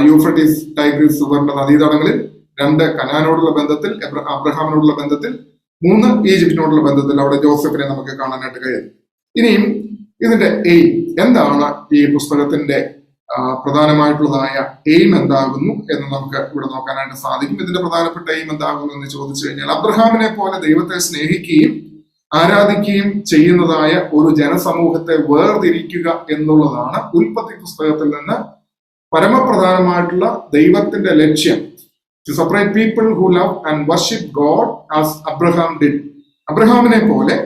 യൂഫ്രട്ടീസ് ടൈഗ്രീസ് റിവറിന്റെ നദീതടങ്ങളിൽ, 2 കനാനോടുള്ള ബന്ധത്തിൽ, അബ്രഹാമിനോടുള്ള ബന്ധത്തിൽ, 3 ഈജിപ്തിനോടുള്ള ബന്ധത്തിൽ അവിടെ ജോസഫിനെ നമുക്ക് കാണാനായിട്ട് കഴിയുന്നു. ഇനിയും ഇതിന്റെ എയിം എന്താണ്, ഈ പുസ്തകത്തിന്റെ പ്രധാനമായിട്ടുള്ളതായ എയിം എന്താകുന്നു എന്ന് നമുക്ക് ഇവിടെ നോക്കാനായിട്ട് സാധിക്കും. ഇതിന്റെ പ്രധാനപ്പെട്ട എയിം എന്താകുന്നു എന്ന് ചോദിച്ചു കഴിഞ്ഞാൽ, അബ്രഹാമിനെ പോലെ ദൈവത്തെ സ്നേഹിക്കുകയും ആരാധിക്കുകയും ചെയ്യുന്നതായ ഒരു ജനസമൂഹത്തെ വേർതിരിക്കുക എന്നുള്ളതാണ് ഉൽപ്പത്തി പുസ്തകത്തിൽ നിന്ന് പരമപ്രധാനമായിട്ടുള്ള ദൈവത്തിന്റെ ലക്ഷ്യം. To separate people who love and worship God as Abraham did. അബ്രഹാമിനെ പോലെ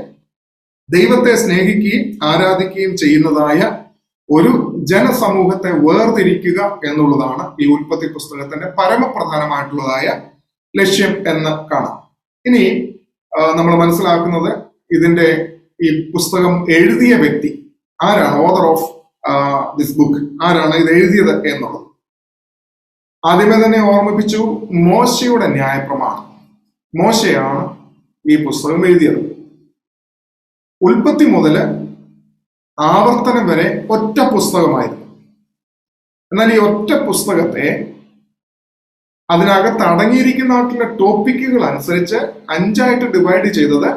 ദൈവത്തെ സ്നേഹിക്കുകയും ആരാധിക്കുകയും ചെയ്യുന്നതായ ഒരു ജനസമൂഹത്തെ വേർതിരിക്കുക എന്നുള്ളതാണ് ഈ ഉൽപ്പത്തി പുസ്തകത്തിന്റെ പരമപ്രധാനമായിട്ടുള്ളതായ ലക്ഷ്യം എന്ന് കാണാം. ഇനി നമ്മൾ മനസ്സിലാക്കുന്നത്, ഇതിന്റെ ഈ പുസ്തകം എഴുതിയ വ്യക്തി ആരാണ്, ഓതർ ഓഫ് ദിസ് ബുക്ക് ആരാണ് ഇത് എഴുതിയത് എന്നുള്ളത്. ആദ്യമേ തന്നെ ഓർമ്മിപ്പിച്ചു, മോശയുടെ ന്യായപ്രമാണം. മോശയാണ് ഈ പുസ്തകം എഴുതിയത്. ഉൽപ്പത്തി മുതൽ ആവർത്തനം വരെ ഒറ്റ പുസ്തകമായിരുന്നു. എന്നാൽ ഈ ഒറ്റ പുസ്തകത്തെ അതിനകത്ത് അടങ്ങിയിരിക്കുന്നതായിട്ടുള്ള ടോപ്പിക്കുകൾ അനുസരിച്ച് 5ആയിട്ട് ഡിവൈഡ് ചെയ്തത്,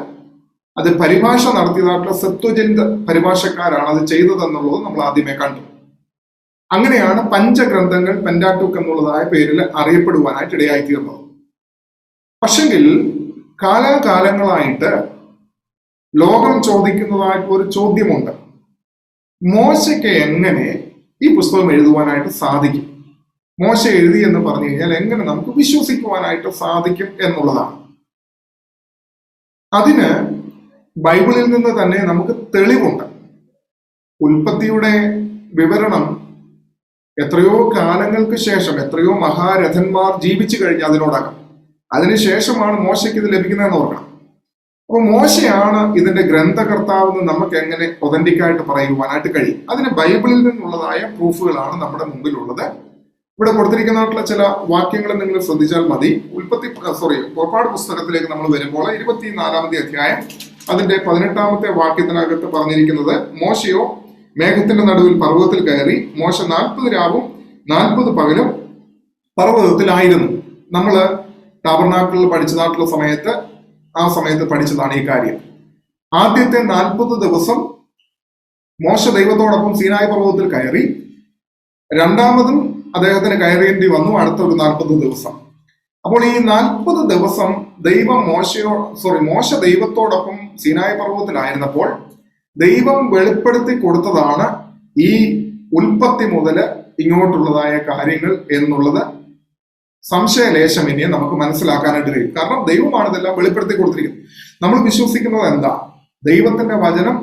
അത് പരിഭാഷ നടത്തിയതായിട്ടുള്ള സെപ്ത്വജിന്റ് പരിഭാഷക്കാരാണ് അത് ചെയ്തതെന്നുള്ളത് നമ്മൾ ആദ്യമേ കണ്ടു. അങ്ങനെയാണ് പഞ്ചഗ്രന്ഥങ്ങൾ, പെന്റാറ്റൂക്ക് എന്നുള്ളതായ പേരിൽ അറിയപ്പെടുവാനായിട്ട് ഇടയായിത്തീർന്നത്. പക്ഷെങ്കിൽ കാലാകാലങ്ങളായിട്ട് ലോകം ചോദിക്കുന്നതായിട്ട് ഒരു ചോദ്യമുണ്ട്, മോശയ്ക്ക് എങ്ങനെ ഈ പുസ്തകം എഴുതുവാനായിട്ട് സാധിക്കും? മോശ എഴുതി എന്ന് പറഞ്ഞു കഴിഞ്ഞാൽ എങ്ങനെ നമുക്ക് വിശ്വസിക്കുവാനായിട്ട് സാധിക്കും എന്നുള്ളതാണ്. അതിന് ബൈബിളിൽ നിന്ന് തന്നെ നമുക്ക് തെളിവുണ്ട്. ഉൽപ്പത്തിയുടെ വിവരണം എത്രയോ കാലങ്ങൾക്ക് ശേഷം, എത്രയോ മഹാരഥന്മാർ ജീവിച്ചു കഴിഞ്ഞ അതിനോടകം, അതിനുശേഷമാണ് മോശയ്ക്ക് ഇത് ലഭിക്കുന്നതെന്ന് ഓർക്കണം. അപ്പൊ മോശയാണ് ഇതിന്റെ ഗ്രന്ഥകർത്താവെന്ന് നമുക്ക് എങ്ങനെ ഒതന്റിക്കായിട്ട് പറയുവാനായിട്ട് കഴിയും? അതിന് ബൈബിളിൽ നിന്നുള്ളതായ പ്രൂഫുകളാണ് നമ്മുടെ മുമ്പിലുള്ളത്. ഇവിടെ കൊടുത്തിരിക്കുന്നതായിട്ടുള്ള ചില വാക്യങ്ങൾ നിങ്ങൾ ശ്രദ്ധിച്ചാൽ മതി. പുറപ്പാട് പുസ്തകത്തിലേക്ക് നമ്മൾ വരുമ്പോൾ 24-ാമത്തെ അധ്യായം അതിന്റെ 18-ാമത്തെ വാക്യത്തിനകത്ത് പറഞ്ഞിരിക്കുന്നത്, മോശയോ മേഘത്തിന്റെ നടുവിൽ പർവ്വതത്തിൽ കയറി, മോശ 40 രാവും 40 പകലും പർവ്വതത്തിലായിരുന്നു. നമ്മള് ടാബർനാക്കിളിൽ പഠിച്ചതായിട്ടുള്ള ആ സമയത്ത് പഠിച്ചതാണ് ഈ കാര്യം. ആദ്യത്തെ 40 ദിവസം മോശ ദൈവത്തോടൊപ്പം സീനായി പർവ്വതത്തിൽ കയറി. രണ്ടാമതും അദ്ദേഹത്തിന് കയറേണ്ടി വന്നു അടുത്ത ഒരു 40 ദിവസം. അപ്പോൾ ഈ 40 ദിവസം മോശ ദൈവത്തോടൊപ്പം സീനായി പർവ്വതത്തിലായിരുന്നപ്പോൾ ദൈവം വെളിപ്പെടുത്തി കൊടുത്തതാണ് ഈ ഉൽപ്പത്തി മുതൽ ഇങ്ങോട്ടുള്ളതായ കാര്യങ്ങൾ എന്നുള്ളത് സംശയലേശമന്യേ നമുക്ക് മനസ്സിലാക്കാനായിട്ട് കഴിയും. കാരണം ദൈവമാണ് ഇതെല്ലാം വെളിപ്പെടുത്തി കൊടുത്തിരിക്കുന്നത്. നമ്മൾ വിശ്വസിക്കുന്നത് എന്താ? ദൈവത്തിന്റെ വചനം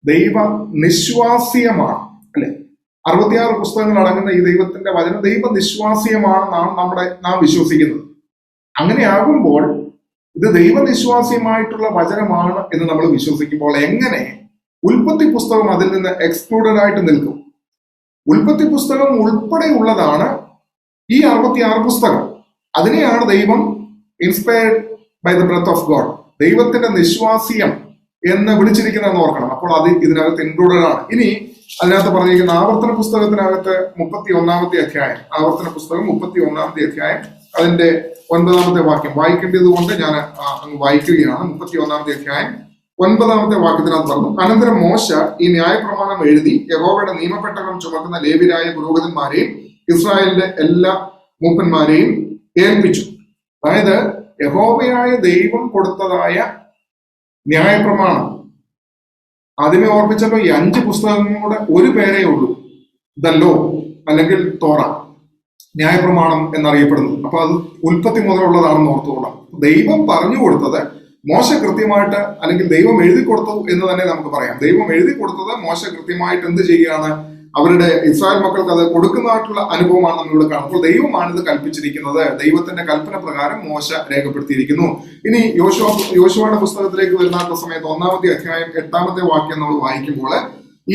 ദൈവ നിശ്വാസീയമാണ്, അല്ലെ? 66 പുസ്തകങ്ങൾ അടങ്ങുന്ന ഈ ദൈവത്തിന്റെ വചനം ദൈവ നിശ്വാസീയമാണെന്നാണ് നാം വിശ്വസിക്കുന്നത്. അങ്ങനെയാകുമ്പോൾ ഇത് ദൈവനിശ്വാസ്യമായിട്ടുള്ള വചനമാണ് എന്ന് നമ്മൾ വിശ്വസിക്കുമ്പോൾ എങ്ങനെ ഉൽപ്പത്തി പുസ്തകം അതിൽ നിന്ന് എക്സ്ക്ലൂഡഡ് ആയിട്ട് നിൽക്കും? ഉൽപ്പത്തി പുസ്തകം ഉൾപ്പെടെയുള്ളതാണ് ഈ 66 പുസ്തകം. അതിനെയാണ് ദൈവം inspired by the breath of God, ദൈവത്തിന്റെ നിശ്വാസ്യം എന്ന് വിളിച്ചിരിക്കുന്നതെന്ന് ഓർക്കണം. അപ്പോൾ അത് ഇതിനകത്ത് ഇൻക്ലൂഡഡ് ആണ്. ഇനി അതിനകത്ത് പറഞ്ഞിരിക്കുന്ന ആവർത്തന പുസ്തകത്തിനകത്ത് 31-ാമത്തെ അധ്യായം, ആവർത്തന പുസ്തകം 31-ാമത്തെ അധ്യായം അതിന്റെ 9-ാമത്തെ വാക്യം വായിക്കേണ്ടത് കൊണ്ട് ഞാൻ അങ്ങ് വായിക്കുകയാണ്. 31-ാമത്തെ അധ്യായം 9-ാമത്തെ വാക്യത്തിനകത്ത് പറഞ്ഞു, അനന്തരം മോശ ഈ ന്യായപ്രമാണം എഴുതി യഹോവയുടെ നിയമപ്പെട്ടകം ചുമക്കുന്ന ലേവ്യരായ പുരോഹിതന്മാരെയും ഇസ്രായേലിന്റെ എല്ലാ മൂപ്പന്മാരെയും ഏൽപ്പിച്ചു. അതായത് യഹോവയായ ദൈവം കൊടുത്തതായ ന്യായപ്രമാണം ആദ്യമേ ഓർപ്പിച്ചപ്പോ ഈ 5 പുസ്തകങ്ങളുടെ ഒരു പേരേ ഉള്ളൂ, ദ ലോ അല്ലെങ്കിൽ തോറ, ന്യായപ്രമാണം എന്നറിയപ്പെടുന്നത്. അപ്പൊ അത് ഉൽപ്പത്തി മുതലുള്ളതാണെന്ന് ഓർത്തുകൊള്ളാം. ദൈവം പറഞ്ഞു കൊടുത്തത് മോശ കൃത്യമായിട്ട്, അല്ലെങ്കിൽ ദൈവം എഴുതി കൊടുത്തു എന്ന് തന്നെ നമുക്ക് പറയാം. ദൈവം എഴുതി കൊടുത്തത് മോശ കൃത്യമായിട്ട് എന്ത് ചെയ്യുകയാണ്? അവരുടെ ഇസ്രായേൽ മക്കൾക്ക് അത് കൊടുക്കുന്നതായിട്ടുള്ള അനുഭവമാണ് നമ്മളിവിടെ കാണുമ്പോൾ ദൈവമാണ് ഇത് കൽപ്പിച്ചിരിക്കുന്നത്. ദൈവത്തിന്റെ കൽപ്പന പ്രകാരം മോശ രേഖപ്പെടുത്തിയിരിക്കുന്നു. ഇനി യോശുവയുടെ പുസ്തകത്തിലേക്ക് വരുന്ന സമയത്ത് 1-ാമത്തെ അധ്യായം 8-ാമത്തെ വാക്യം നമ്മൾ വായിക്കുമ്പോൾ,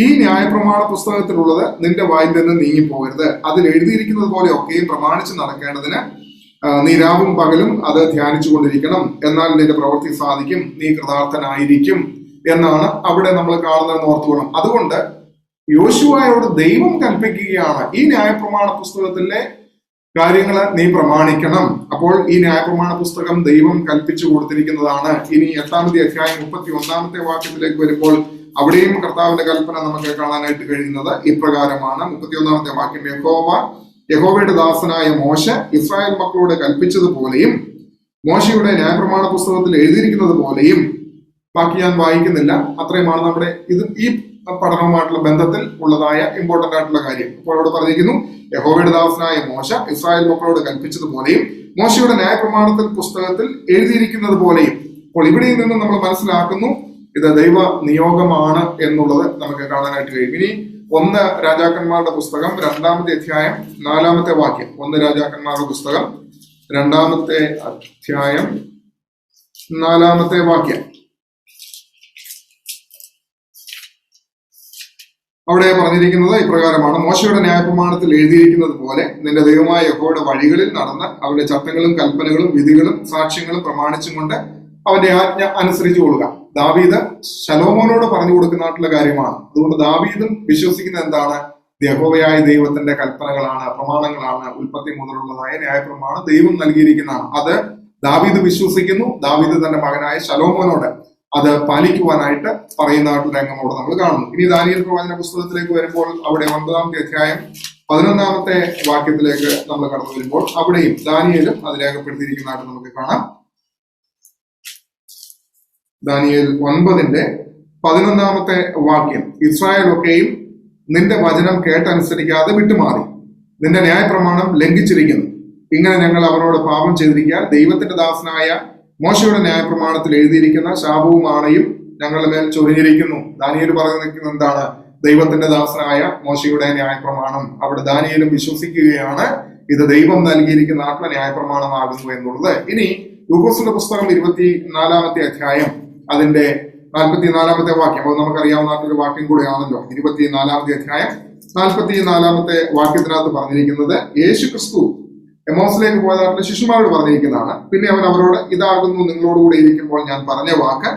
ഈ ന്യായപ്രമാണ പുസ്തകത്തിലുള്ളത് നിന്റെ വായിൽ നിന്ന് നീങ്ങിപ്പോകരുത്, അതിൽ എഴുതിയിരിക്കുന്നത് പോലെ ഒക്കെയും പ്രമാണിച്ച് നടക്കേണ്ടതിന് നീ രാവും പകലും അത് ധ്യാനിച്ചു കൊണ്ടിരിക്കണം, എന്നാൽ നിന്റെ പ്രവൃത്തി സാധിക്കും, നീ കൃതാർത്ഥനായിരിക്കും എന്നാണ് അവിടെ നമ്മൾ കാണുന്നതെന്ന് ഓർത്തുകൊള്ളണം. അതുകൊണ്ട് യോശുവയോട് ദൈവം കൽപ്പിക്കുകയാണ്, ഈ ന്യായപ്രമാണ പുസ്തകത്തിലെ കാര്യങ്ങൾ നീ പ്രമാണിക്കണം. അപ്പോൾ ഈ ന്യായപ്രമാണ പുസ്തകം ദൈവം കൽപ്പിച്ചു കൊടുത്തിരിക്കുന്നതാണ്. ഇനി 8-ാമത്തെ അധ്യായം 31-ാമത്തെ വാക്യത്തിലേക്ക് വരുമ്പോൾ അവിടെയും കർത്താവിന്റെ കൽപ്പന നമുക്ക് കാണാനായിട്ട് കഴിയുന്നത് ഇപ്രകാരമാണ്. 31-ാമത്തെ വാക്യം, യഹോവയുടെ ദാസനായ മോശ ഇസ്രായേൽ മക്കളോട് കൽപ്പിച്ചതുപോലെയും മോശയുടെ ന്യായപ്രമാണ പുസ്തകത്തിൽ എഴുതിയിരിക്കുന്നത് പോലെയും, ബാക്കി ഞാൻ വായിക്കുന്നില്ല, അത്രയുമാണ് നമ്മുടെ ഈ പഠനവുമായിട്ടുള്ള ബന്ധത്തിൽ ഉള്ളതായ ഇമ്പോർട്ടന്റ് ആയിട്ടുള്ള കാര്യം. അപ്പോൾ അവിടെ പറഞ്ഞിരിക്കുന്നു, യഹോവയുടെ ദാസനായ മോശ ഇസ്രായേൽ മക്കളോട് കൽപ്പിച്ചതുപോലെയും മോശയുടെ ന്യായപ്രമാണത്തിൽ പുസ്തകത്തിൽ എഴുതിയിരിക്കുന്നത് പോലെയും. അപ്പോൾ ഇവിടെ നിന്ന് നമ്മൾ മനസ്സിലാക്കുന്നു ഇത് ദൈവ നിയോഗമാണ് എന്നുള്ളത് നമുക്ക് കാണാനായിട്ട് കഴിയും. ഇനി 1 രാജാക്കന്മാരുടെ പുസ്തകം 2-ാമത്തെ അധ്യായം 4-ാമത്തെ വാക്യം, 1 രാജാക്കന്മാരുടെ പുസ്തകം 2-ാമത്തെ അധ്യായം 4-ാമത്തെ വാക്യം, അവിടെ പറഞ്ഞിരിക്കുന്നത് ഇപ്രകാരമാണ്, മോശയുടെ ന്യായപ്രമാണത്തിൽ എഴുതിയിരിക്കുന്നത് പോലെ നിന്റെ ദൈവമായ യഹോവയുടെ വഴികളിൽ നടന്ന് അവന്റെ ചട്ടങ്ങളും കൽപ്പനകളും വിധികളും സാക്ഷ്യങ്ങളും പ്രമാണിച്ചും കൊണ്ട് അവന്റെ ആജ്ഞ അനുസരിച്ചു കൊള്ളുക. ദാവീദ് ശലോമോനോട് പറഞ്ഞു കൊടുക്കുന്നതായിട്ടുള്ള കാര്യമാണ്. അതുകൊണ്ട് ദാവീദും വിശ്വസിക്കുന്നത് എന്താണ്? യഹോവയായ ദൈവത്തിന്റെ കൽപ്പനകളാണ്, പ്രമാണങ്ങളാണ്, ഉൽപ്പത്തി മുതലുള്ളതായ ന്യായപ്രമാണം ദൈവം നൽകിയിരിക്കുന്നതാണ്. അത് ദാവീദ് വിശ്വസിക്കുന്നു. ദാവീദ് തന്റെ മകനായ ശലോമോനോട് അത് പാലിക്കുവാനായിട്ട് പറയുന്നതായിട്ടുള്ള രംഗം അവിടെ നമ്മൾ കാണുന്നു. ഇനി ദാനിയേൽ പ്രവചന പുസ്തകത്തിലേക്ക് വരുമ്പോൾ അവിടെ 9-ാമത്തെ അധ്യായം 11-ാമത്തെ വാക്യത്തിലേക്ക് നമ്മൾ കടന്നു വരുമ്പോൾ അവിടെയും ദാനിയേലും അത് രേഖപ്പെടുത്തിയിരിക്കുന്നതായിട്ട് നമുക്ക് കാണാം. ദാനിയേൽ 9-ന്റെ 11-ാമത്തെ വാക്യം, ഇസ്രായേൽ ഒക്കെയും നിന്റെ വചനം കേട്ടനുസരിക്കാതെ വിട്ടുമാറി നിന്റെ ന്യായപ്രമാണം ലംഘിച്ചിരിക്കുന്നു. ഇങ്ങനെ ഞങ്ങൾ അവരോട് പാപം ചെയ്തിരിക്കാൻ ദൈവത്തിന്റെ ദാസനായ മോശയുടെ ന്യായപ്രമാണത്തിൽ എഴുതിയിരിക്കുന്ന ശാപവും ആണയും ഞങ്ങളുടെ മേൽ ചൊരിഞ്ഞിരിക്കുന്നു. ദാനിയേൽ പറഞ്ഞു നിൽക്കുന്നത് എന്താണ്? ദൈവത്തിന്റെ ദാസനായ മോശയുടെ ന്യായപ്രമാണം. അവിടെ ദാനിയേലും വിശ്വസിക്കുകയാണ് ഇത് ദൈവം നൽകിയിരിക്കുന്ന ന്യായപ്രമാണമാകുന്നു എന്നുള്ളത്. ഇനി ലൂക്കോസിന്റെ പുസ്തകം 24-ാമത്തെ അധ്യായം അതിന്റെ 44-ാമത്തെ വാക്യം, അത് നമുക്കറിയാവുന്ന വാക്യം കൂടെയാണല്ലോ. 24-ാമത്തെ അധ്യായം 44-ാമത്തെ വാക്യത്തിനകത്ത് പറഞ്ഞിരിക്കുന്നത്, യേശു ക്രിസ്തു എമോസിലേക്ക് പോയതായിട്ടുള്ള ശിശുമാരോട് പറഞ്ഞിരിക്കുന്നതാണ്. പിന്നെ അവൻ അവരോട്, ഇതാകുന്നു നിങ്ങളോടുകൂടെ ഇരിക്കുമ്പോൾ ഞാൻ പറഞ്ഞ വാക്ക്,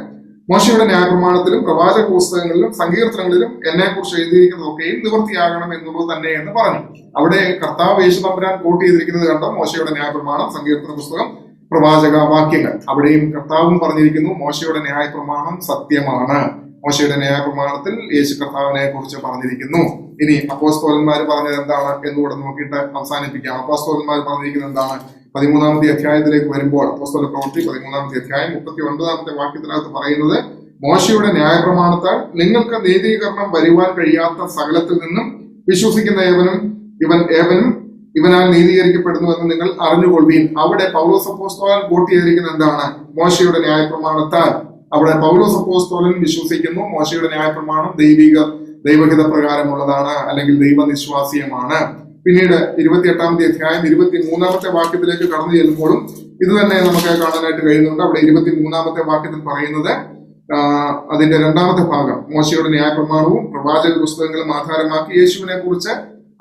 മോശയുടെ ന്യായപ്രമാണത്തിലും പ്രവാചക പുസ്തകങ്ങളിലും സങ്കീർത്തനങ്ങളിലും എന്നെ കുറിച്ച് എഴുതിയിരിക്കുന്നതൊക്കെയും നിവൃത്തിയാകണം എന്നുള്ളത് തന്നെ എന്ന് പറഞ്ഞു. അവിടെ കർത്താവ് യേശു തമ്പുരാൻ കോട്ട് ചെയ്തിരിക്കുന്നത് കണ്ടോ? മോശയുടെ ന്യായപ്രമാണം, സങ്കീർത്തന പുസ്തകം, പ്രവാചക വാക്യങ്ങൾ. അവിടെയും കർത്താവും പറഞ്ഞിരിക്കുന്നു മോശയുടെ ന്യായപ്രമാണം സത്യമാണ്, മോശയുടെ ന്യായപ്രമാണത്തിൽ യേശു കർത്താവിനെ കുറിച്ച് പറഞ്ഞിരിക്കുന്നു. ഇനി അപ്പോസ്തലന്മാർ പറഞ്ഞത് എന്താണ് എന്നുകൂടെ നോക്കിയിട്ട് അവസാനിപ്പിക്കാം. അപ്പോസ്തലന്മാർ പറഞ്ഞിരിക്കുന്നത് എന്താണ്? 13-ാമത്തെ അധ്യായത്തിലേക്ക് വരുമ്പോൾ അപ്പോസ്തല പ്രവൃത്തി 13-ാമത്തെ അധ്യായം 39-ാമത്തെ വാക്യത്തിനകത്ത് പറയുന്നത്, മോശയുടെ ന്യായപ്രമാണത്താൽ നിങ്ങൾക്ക് നീതീകരണം വരുവാൻ കഴിയാത്ത സകലത്തിൽ നിന്നും വിശ്വസിക്കുന്ന ഇവനാൽ നീതീകരിക്കപ്പെടുന്നുവെന്ന് നിങ്ങൾ അറിഞ്ഞുകൊള്ളുവീൻ. അവിടെ പൗലോസ് അപ്പോസ്തലൻ കൂട്ടിയിരിക്കുന്നത് എന്താണ്? മോശയുടെ ന്യായപ്രമാണത്താൽ. അവിടെ പൗലോസ് അപ്പോസ്തലൻ വിശ്വസിക്കുന്നു മോശയുടെ ന്യായപ്രമാണം ദൈവഹിത പ്രകാരമുള്ളതാണ്, അല്ലെങ്കിൽ ദൈവനിശ്വാസീയമാണ്. പിന്നീട് 28-ാമത്തെ അധ്യായം 23-ാമത്തെ വാക്യത്തിലേക്ക് കടന്നു ചെല്ലുമ്പോഴും ഇത് തന്നെ നമുക്ക് കാണാനായിട്ട് കഴിയുന്നുണ്ട്. അവിടെ 23-ാമത്തെ വാക്യത്തിൽ പറയുന്നത്, അതിന്റെ 2-ാമത്തെ ഭാഗം, മോശയുടെ ന്യായപ്രമാണവും പ്രവാചക പുസ്തകങ്ങളും ആധാരമാക്കി യേശുവിനെ കുറിച്ച്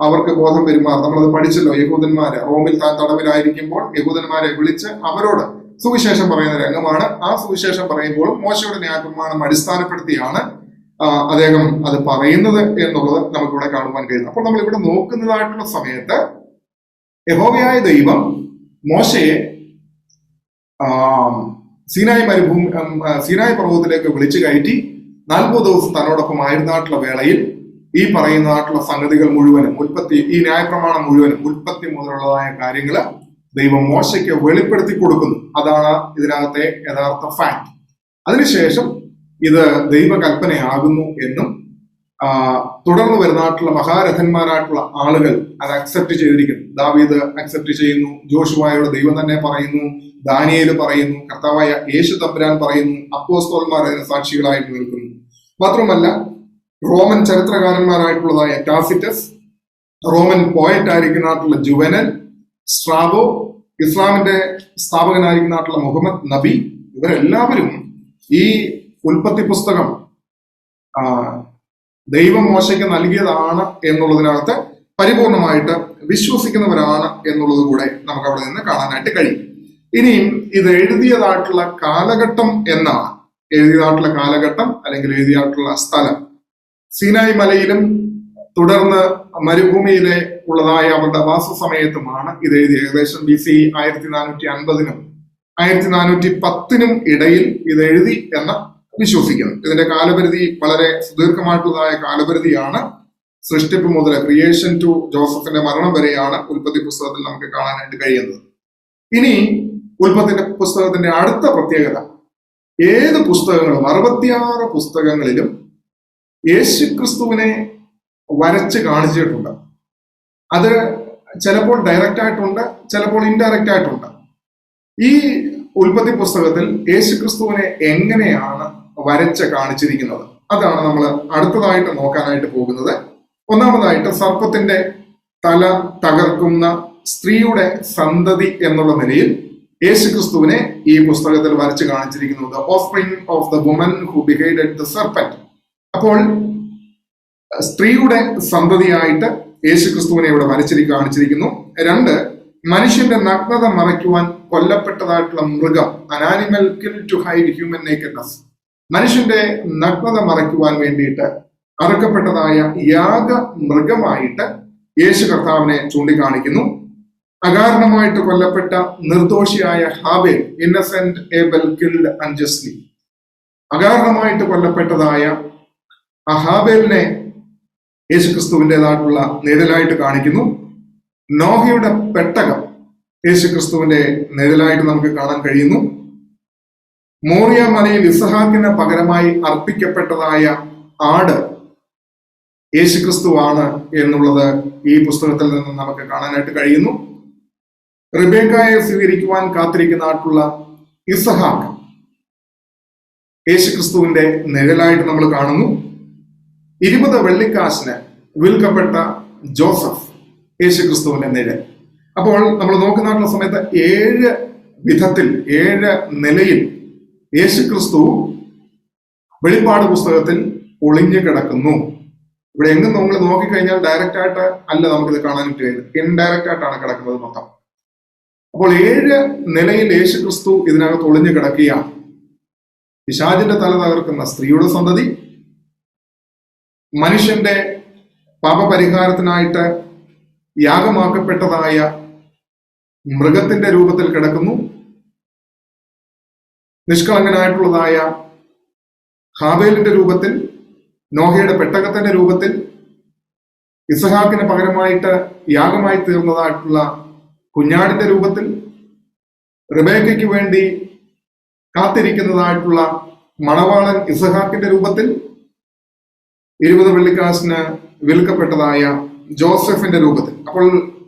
അവർക്ക് ബോധം പെരുമാർ. നമ്മളത് പഠിച്ചല്ലോ. യഹൂദന്മാര് റോമിൽ താൻ തടവിലായിരിക്കുമ്പോൾ യഹൂദന്മാരെ വിളിച്ച് അവരോട് സുവിശേഷം പറയുന്ന രംഗമാണ്. ആ സുവിശേഷം പറയുമ്പോഴും മോശയുടെ ന്യായപ്രമാണം അടിസ്ഥാനപ്പെടുത്തിയാണ് അദ്ദേഹം അത് പറയുന്നത് എന്നുള്ളത് നമുക്കിവിടെ കാണുവാൻ കഴിയുന്നു. അപ്പോൾ നമ്മൾ ഇവിടെ നോക്കുന്നതായിട്ടുള്ള സമയത്ത് യഹോവയായ ദൈവം മോശയെ സീനായി പർവ്വതത്തിലേക്ക് വിളിച്ചു കയറ്റി 40 ദിവസം തന്നോടൊപ്പം ആയിരുന്നായിട്ടുള്ള വേളയിൽ ഈ പറയുന്നതായിട്ടുള്ള സംഗതികൾ മുഴുവനും ഈ ന്യായപ്രമാണം മുഴുവനും ഉൽപ്പത്തി മുതലുള്ളതായ കാര്യങ്ങള് ദൈവം മോശയ്ക്ക് വെളിപ്പെടുത്തി കൊടുക്കുന്നു. അതാണ് ഇതിനകത്തെ യഥാർത്ഥ ഫാക്ട്. അതിനുശേഷം ഇത് ദൈവകൽപ്പനയാകുന്നു എന്നും തുടർന്ന് വരുന്നതായിട്ടുള്ള മഹാരഥന്മാരായിട്ടുള്ള ആളുകൾ അത് അക്സെപ്റ്റ് ചെയ്തിരിക്കുന്നു. ദാവീദ് അക്സെപ്റ്റ് ചെയ്യുന്നു, ജോഷുവായോട് ദൈവം തന്നെ പറയുന്നു, ദാനിയേല് പറയുന്നു, കർത്താവായ യേശു തമ്പുരാൻ പറയുന്നു, അപ്പോസ്തലന്മാർ അതിന് സാക്ഷികളായിട്ട് നിൽക്കുന്നു. മാത്രമല്ല റോമൻ ചരിത്രകാരന്മാരായിട്ടുള്ളതായ ടാസിറ്റസ്, റോമൻ പോയറ്റ് ആയിരിക്കുന്നതായിട്ടുള്ള ജുവനൽ, സ്ട്രാബോ, ഇസ്ലാമിന്റെ സ്ഥാപകനായിരിക്കുന്നതായിട്ടുള്ള മുഹമ്മദ് നബി, ഇവരെല്ലാവരും ഈ ഉൽപ്പത്തി പുസ്തകം ദൈവം മോശയ്ക്ക് നൽകിയതാണ് എന്നുള്ളതിനകത്ത് പരിപൂർണമായിട്ട് വിശ്വസിക്കുന്നവരാണ് എന്നുള്ളത് കൂടെ നമുക്ക് അവിടെ നിന്ന് കാണാനായിട്ട് കഴിയും. ഇനിയും ഇത് എഴുതിയതായിട്ടുള്ള കാലഘട്ടം എന്നാണ്. എഴുതിയതായിട്ടുള്ള കാലഘട്ടം അല്ലെങ്കിൽ എഴുതിയതായിട്ടുള്ള സ്ഥലം സീനായി മലയിലും തുടർന്ന് മരുഭൂമിയിലെ ഉള്ളതായ അവരുടെ വാസസമയത്തുമാണ് ഇത് എഴുതി. ഏകദേശം BC 1450-നും 1410-നും ഇടയിൽ ഇത് എഴുതി എന്ന് വിശ്വസിക്കുന്നു. ഇതിന്റെ കാലപരിധി വളരെ സുദീർഘമായിട്ടുള്ളതായ കാലപരിധിയാണ്. സൃഷ്ടിപ്പ് മുതൽ ക്രിയേഷൻ ടു ജോസഫിന്റെ മരണം വരെയാണ് ഉൽപ്പത്തി പുസ്തകത്തിൽ നമുക്ക് കാണാനായിട്ട് കഴിയുന്നത്. ഇനി ഉൽപ്പത്തിന്റെ പുസ്തകത്തിന്റെ അടുത്ത പ്രത്യേകത, ഏത് പുസ്തകങ്ങളും 66 പുസ്തകങ്ങളിലും യേശു ക്രിസ്തുവിനെ വരച്ച് കാണിച്ചിട്ടുണ്ട്. അത് ചിലപ്പോൾ ഡയറക്റ്റ് ആയിട്ടുണ്ട്, ചിലപ്പോൾ ഇൻഡയറക്റ്റ് ആയിട്ടുണ്ട്. ഈ ഉൽപ്പത്തി പുസ്തകത്തിൽ യേശു ക്രിസ്തുവിനെ എങ്ങനെയാണ് വരച്ച് കാണിച്ചിരിക്കുന്നത് അതാണ് നമ്മൾ അടുത്തതായിട്ട് നോക്കാനായിട്ട് പോകുന്നത്. ഒന്നാമതായിട്ട് സർപ്പത്തിന്റെ തല തകർക്കുന്ന സ്ത്രീയുടെ സന്തതി എന്നുള്ള നിലയിൽ യേശു ക്രിസ്തുവിനെ ഈ പുസ്തകത്തിൽ വരച്ച് കാണിച്ചിരിക്കുന്നു. The offspring of the woman who behaved the serpent. അപ്പോൾ സ്ത്രീയുടെ സന്തതിയായിട്ട് യേശു ക്രിസ്തുവിനെ ഇവിടെ കാണിച്ചിരിക്കുന്നു. 2, മനുഷ്യന്റെ നഗ്നത മറയ്ക്കുവാൻ കൊല്ലപ്പെട്ടതായിട്ടുള്ള മൃഗം, an animal killed to hide human nakedness. മനുഷ്യന്റെ നഗ്നത മറയ്ക്കുവാൻ വേണ്ടിയിട്ട് അറക്കപ്പെട്ടതായ യാഗ മൃഗമായിട്ട് യേശു കർത്താവിനെ ചൂണ്ടിക്കാണിക്കുന്നു. അകാരണമായിട്ട് കൊല്ലപ്പെട്ട നിർദോഷിയായ ഹാബേൽ, ഇന്നസെന്റ് ഏബൽ കിൽഡ് അൺജസ്റ്റ്ലി. അകാരണമായിട്ട് കൊല്ലപ്പെട്ടതായ ആ ഹാബേലിനെ യേശു ക്രിസ്തുവിൻ്റെതായിട്ടുള്ള നിഴലായിട്ട് കാണിക്കുന്നു. നോഹയുടെ പെട്ടകം യേശു ക്രിസ്തുവിന്റെ നിഴലായിട്ട് നമുക്ക് കാണാൻ കഴിയുന്നു. മോറിയ മലയിൽ ഇസഹാക്കിന് പകരമായി അർപ്പിക്കപ്പെട്ടതായ ആട് യേശു ക്രിസ്തുവാണ് എന്നുള്ളത് ഈ പുസ്തകത്തിൽ നിന്ന് നമുക്ക് കാണാനായിട്ട് കഴിയുന്നു. റിബേക്കായെ സ്വീകരിക്കുവാൻ കാത്തിരിക്കുന്നതായിട്ടുള്ള ഇസഹാക്ക് യേശു ക്രിസ്തുവിന്റെ നിഴലായിട്ട് നമ്മൾ കാണുന്നു. 20 വെള്ളിക്കാശിന് വിൽക്കപ്പെട്ട ജോസഫ് യേശു ക്രിസ്തുവിന്റെ നിഴൽ. അപ്പോൾ നമ്മൾ നോക്കുന്നതായിട്ടുള്ള സമയത്ത് 7 വിധത്തിൽ 7 നിലയിൽ യേശു ക്രിസ്തു വെളിപ്പാട് പുസ്തകത്തിൽ ഒളിഞ്ഞു കിടക്കുന്നു. ഇവിടെ എങ്ങും നമ്മൾ നോക്കിക്കഴിഞ്ഞാൽ ഡയറക്റ്റ് ആയിട്ട് അല്ല നമുക്കിത് കാണാനായിട്ട് കഴിയുന്നത്, ഇൻഡയറക്റ്റ് ആയിട്ടാണ് കിടക്കുന്നത് മൊത്തം. അപ്പോൾ 7 നിലയിൽ യേശു ക്രിസ്തു ഇതിനകത്ത് ഒളിഞ്ഞു കിടക്കുകയാണ്. പിശാചിന്റെ തല തകർക്കുന്ന സ്ത്രീയുടെ സന്തതി, മനുഷ്യന്റെ പാപപരിഹാരത്തിനായിട്ട് യാഗമാക്കപ്പെട്ടതായ മൃഗത്തിന്റെ രൂപത്തിൽ കിടക്കുന്നു. നിഷ്കളങ്കനായിട്ടുള്ളതായ ഹാബേലിന്റെ രൂപത്തിൽ, നോഹയുടെ പെട്ടകത്തിന്റെ രൂപത്തിൽ, ഇസഹാക്കിന് പകരമായിട്ട് യാഗമായി തീർന്നതായിട്ടുള്ള കുഞ്ഞാടിന്റെ രൂപത്തിൽ, റിബേക്കയ്ക്ക് വേണ്ടി കാത്തിരിക്കുന്നതായിട്ടുള്ള മണവാളൻ ഇസഹാക്കിന്റെ രൂപത്തിൽ, 20 വെള്ളിക്കാശിന് വിൽക്കപ്പെട്ടതായ ജോസഫിന്റെ രൂപത്തിൽ. അപ്പോൾ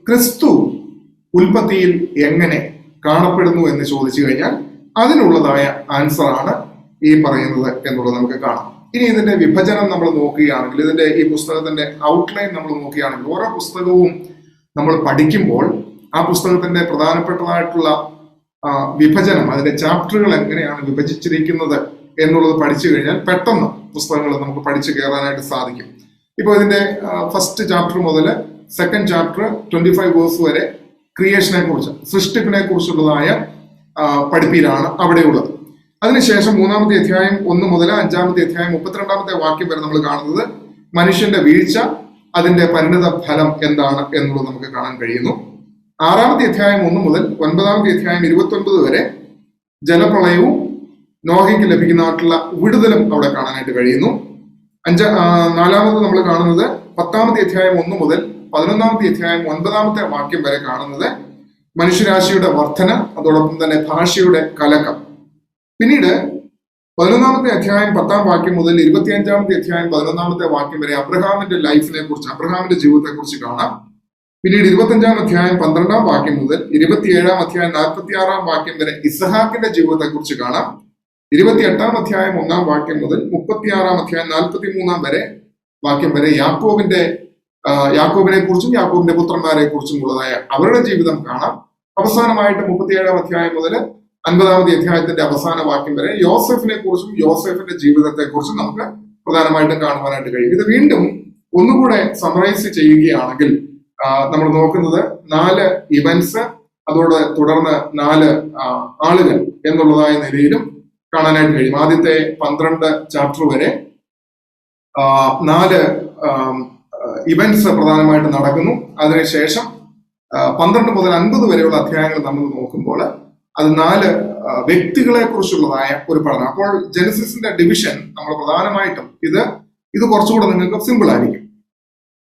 ക്രിസ്തു ഉൽപ്പത്തിയിൽ എങ്ങനെ കാണപ്പെടുന്നു എന്ന് ചോദിച്ചു കഴിഞ്ഞാൽ അതിനുള്ളതായ ആൻസർ ആണ് ഈ പറയുന്നത് എന്നുള്ളത് നമുക്ക് കാണാം. ഇനി ഇതിന്റെ വിഭജനം നമ്മൾ നോക്കുകയാണെങ്കിൽ, ഇതിന്റെ ഈ പുസ്തകത്തിന്റെ ഔട്ട്ലൈൻ നമ്മൾ നോക്കുകയാണെങ്കിൽ, ഓരോ പുസ്തകവും നമ്മൾ പഠിക്കുമ്പോൾ ആ പുസ്തകത്തിന്റെ പ്രധാനപ്പെട്ടതായിട്ടുള്ള വിഭജനം, അതിന്റെ ചാപ്റ്ററുകൾ എങ്ങനെയാണ് വിഭജിച്ചിരിക്കുന്നത് എന്നുള്ളത് പഠിച്ചു കഴിഞ്ഞാൽ പെട്ടെന്ന് പുസ്തകങ്ങൾ നമുക്ക് പഠിച്ചു കയറാനായിട്ട് സാധിക്കും. ഇപ്പൊ ഇതിന്റെ ഫസ്റ്റ് ചാപ്റ്റർ മുതൽ സെക്കൻഡ് ചാപ്റ്റർ 25 വേഴ്സ് വരെ ക്രിയേഷനെ കുറിച്ച്, സൃഷ്ടിപ്പിനെ കുറിച്ചുള്ളതായ പഠിപ്പീരാണ് അവിടെയുള്ളത്. അതിനുശേഷം 3-ാമത്തെ അധ്യായം 1 മുതൽ 5-ാമത്തെ അധ്യായം 32-ാമത്തെ വാക്യം വരെ നമ്മൾ കാണുന്നത് മനുഷ്യന്റെ വീഴ്ച, അതിന്റെ പരിണിത ഫലം എന്താണ് എന്നുള്ളത് നമുക്ക് കാണാൻ കഴിയുന്നു. 6-ാമത്തെ അധ്യായം 1 മുതൽ 9-ാമത്തെ അധ്യായം 29 വരെ ജലപ്രളയവും നോഹയ്ക്ക് ലഭിക്കുന്നതായിട്ടുള്ള വിടുതലും അവിടെ കാണാനായിട്ട് കഴിയുന്നു. 4-ാമത് നമ്മൾ കാണുന്നത് 10-ാമത്തെ അധ്യായം 1 മുതൽ 11-ാമത്തെ അധ്യായം 9-ാമത്തെ വാക്യം വരെ കാണുന്നത് മനുഷ്യരാശിയുടെ വർധന, അതോടൊപ്പം തന്നെ ഭാഷയുടെ കലക്കം. പിന്നീട് 11-ാമത്തെ അധ്യായം 10-ാം വാക്യം മുതൽ 25-ാമത്തെ അധ്യായം 11-ാമത്തെ വാക്യം വരെ അബ്രഹാമിന്റെ ലൈഫിനെ കുറിച്ച്, അബ്രഹാമിന്റെ ജീവിതത്തെ കുറിച്ച് കാണാം. പിന്നീട് 25-ാം അധ്യായം 12-ാം വാക്യം മുതൽ 27-ാം അധ്യായം 46-ാം വാക്യം വരെ ഇസഹാക്കിന്റെ ജീവിതത്തെ കുറിച്ച് കാണാം. 28-ാം അധ്യായം 1-ാം വാക്യം മുതൽ 36-ാം അധ്യായം 43-ാം വാക്യം വരെ യാക്കോബിനെ കുറിച്ചും യാക്കോബിന്റെ പുത്രന്മാരെ കുറിച്ചും ഉള്ളതായ അവരുടെ ജീവിതം കാണാം. അവസാനമായിട്ട് 37-ാം അധ്യായം മുതൽ 50-ാമത്തെ അധ്യായത്തിന്റെ അവസാന വാക്യം വരെ യോസെഫിനെ കുറിച്ചും യോസെഫിന്റെ ജീവിതത്തെ കുറിച്ചും നമുക്ക് പ്രധാനമായിട്ടും കാണുവാനായിട്ട് കഴിയും. ഇത് വീണ്ടും ഒന്നുകൂടെ സമറൈസ് ചെയ്യുകയാണെങ്കിൽ നമ്മൾ നോക്കുന്നത് 4 ഇവന്റ്സ്, അതോട് തുടർന്ന് 4 ആളുകൾ എന്നുള്ളതായ നിലയിലും കാണാനായിട്ട് കഴിയും. ആദ്യത്തെ 12 ചാപ്റ്റർ വരെ 4 ഇവന്റ്സ് പ്രധാനമായിട്ട് നടക്കുന്നു. അതിനുശേഷം 12 മുതൽ 50 വരെയുള്ള അധ്യായങ്ങൾ നമ്മൾ നോക്കുമ്പോൾ അത് 4 വ്യക്തികളെ കുറിച്ചുള്ളതായ ഒരു പഠനം. അപ്പോൾ ജെനസിസിന്റെ ഡിവിഷൻ നമ്മൾ പ്രധാനമായിട്ടും ഇത് കുറച്ചുകൂടെ നിങ്ങൾക്ക് സിമ്പിൾ ആയിരിക്കും.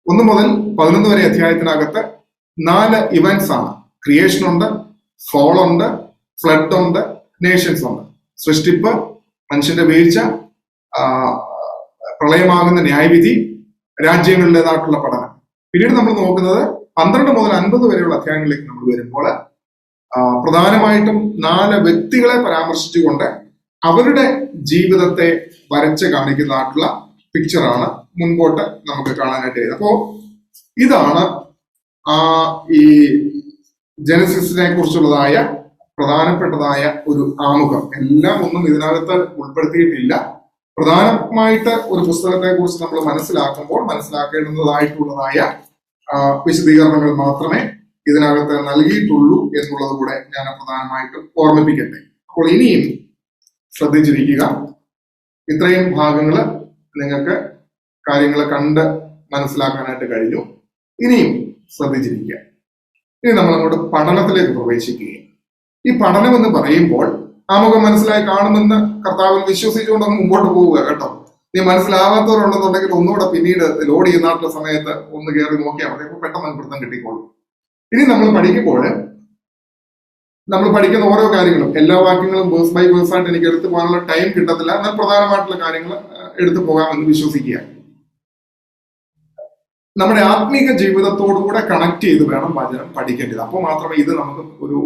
1 മുതൽ 11 വരെ അധ്യായത്തിനകത്ത് 4 ഇവന്റ്സ് ആണ്. ക്രിയേഷൻ ഉണ്ട്, ഫോൾ ഉണ്ട്, ഫ്ലഡ് ഉണ്ട്, നേഷൻസ് ഉണ്ട്. സൃഷ്ടിപ്പ്, മനുഷ്യന്റെ വീഴ്ച, പ്രളയമാകുന്ന ന്യായവിധി, രാജ്യങ്ങളിലേതായിട്ടുള്ള പഠനം. പിന്നീട് നമ്മൾ നോക്കുന്നത് 12 മുതൽ 50 വരെയുള്ള അധ്യായങ്ങളിലേക്ക് നമ്മൾ വരുമ്പോൾ പ്രധാനമായിട്ടും 4 വ്യക്തികളെ പരാമർശിച്ചുകൊണ്ട് അവരുടെ ജീവിതത്തെ വരച്ച് കാണിക്കുന്നതായിട്ടുള്ള പിക്ചറാണ് മുൻപോട്ട് നമുക്ക് കാണാനായിട്ട് കഴിയുന്നത്. അപ്പോ ഇതാണ് ഈ ജെനസിസിനെ കുറിച്ചുള്ളതായ പ്രധാനപ്പെട്ടതായ ഒരു ആമുഖം. എല്ലാം ഒന്നും ഇതിനകത്ത് ഉൾപ്പെടുത്തിയിട്ടില്ല. പ്രധാനമായിട്ട് ഒരു പുസ്തകത്തെ കുറിച്ച് നമ്മൾ മനസ്സിലാക്കേണ്ടതായിട്ടുള്ളതായ വിശദീകരണങ്ങൾ മാത്രമേ ഇതിനകത്ത് നൽകിയിട്ടുള്ളൂ എന്നുള്ളത് കൂടെ ഞാൻ പ്രധാനമായിട്ടും ഓർമ്മിപ്പിക്കട്ടെ. അപ്പോൾ ഇനിയും ശ്രദ്ധിച്ചിരിക്കുക. ഇത്രയും ഭാഗങ്ങൾ നിങ്ങൾക്ക് കാര്യങ്ങൾ കണ്ട് മനസ്സിലാക്കാനായിട്ട് കഴിഞ്ഞു. ഇനിയും ശ്രദ്ധിച്ചിരിക്കുക. ഇനി നമ്മൾ അങ്ങോട്ട് പഠനത്തിലേക്ക് പ്രവേശിക്കുകയും, ഈ പഠനം എന്ന് പറയുമ്പോൾ ആമുഖം മനസ്സിലായി കാണുമെന്ന് കർത്താവിൽ വിശ്വസിച്ചുകൊണ്ട് മുമ്പോട്ട് പോവുക കേട്ടോ. ഇനി മനസ്സിലാവാത്തവരുണ്ടെന്നുണ്ടെങ്കിൽ ഒന്നുകൂടെ പിന്നീട് ലോഡ് ചെയ്യുന്ന സമയത്ത് ഒന്ന് കയറി നോക്കിയാൽ മതി. അപ്പൊ പെട്ടെന്ന് പിടുത്തം കിട്ടിക്കോളും. ഇനി നമ്മൾ പഠിക്കുമ്പോൾ നമ്മൾ പഠിക്കുന്ന ഓരോ കാര്യങ്ങളും, എല്ലാ വാക്യങ്ങളും വേഴ്സ് ബൈ വേഴ്സ് ആയിട്ട് എനിക്ക് എടുത്തു പോകാനുള്ള ടൈം കിട്ടത്തില്ല. എന്നാൽ പ്രധാനമായിട്ടുള്ള കാര്യങ്ങൾ എടുത്തു പോകാമെന്ന് വിശ്വസിക്കുക. നമ്മുടെ ആത്മീക ജീവിതത്തോടുകൂടെ കണക്ട് ചെയ്ത് വേണം വചനം പഠിക്കേണ്ടത്. അപ്പോൾ മാത്രമേ ഇത് നമുക്ക് ഒരു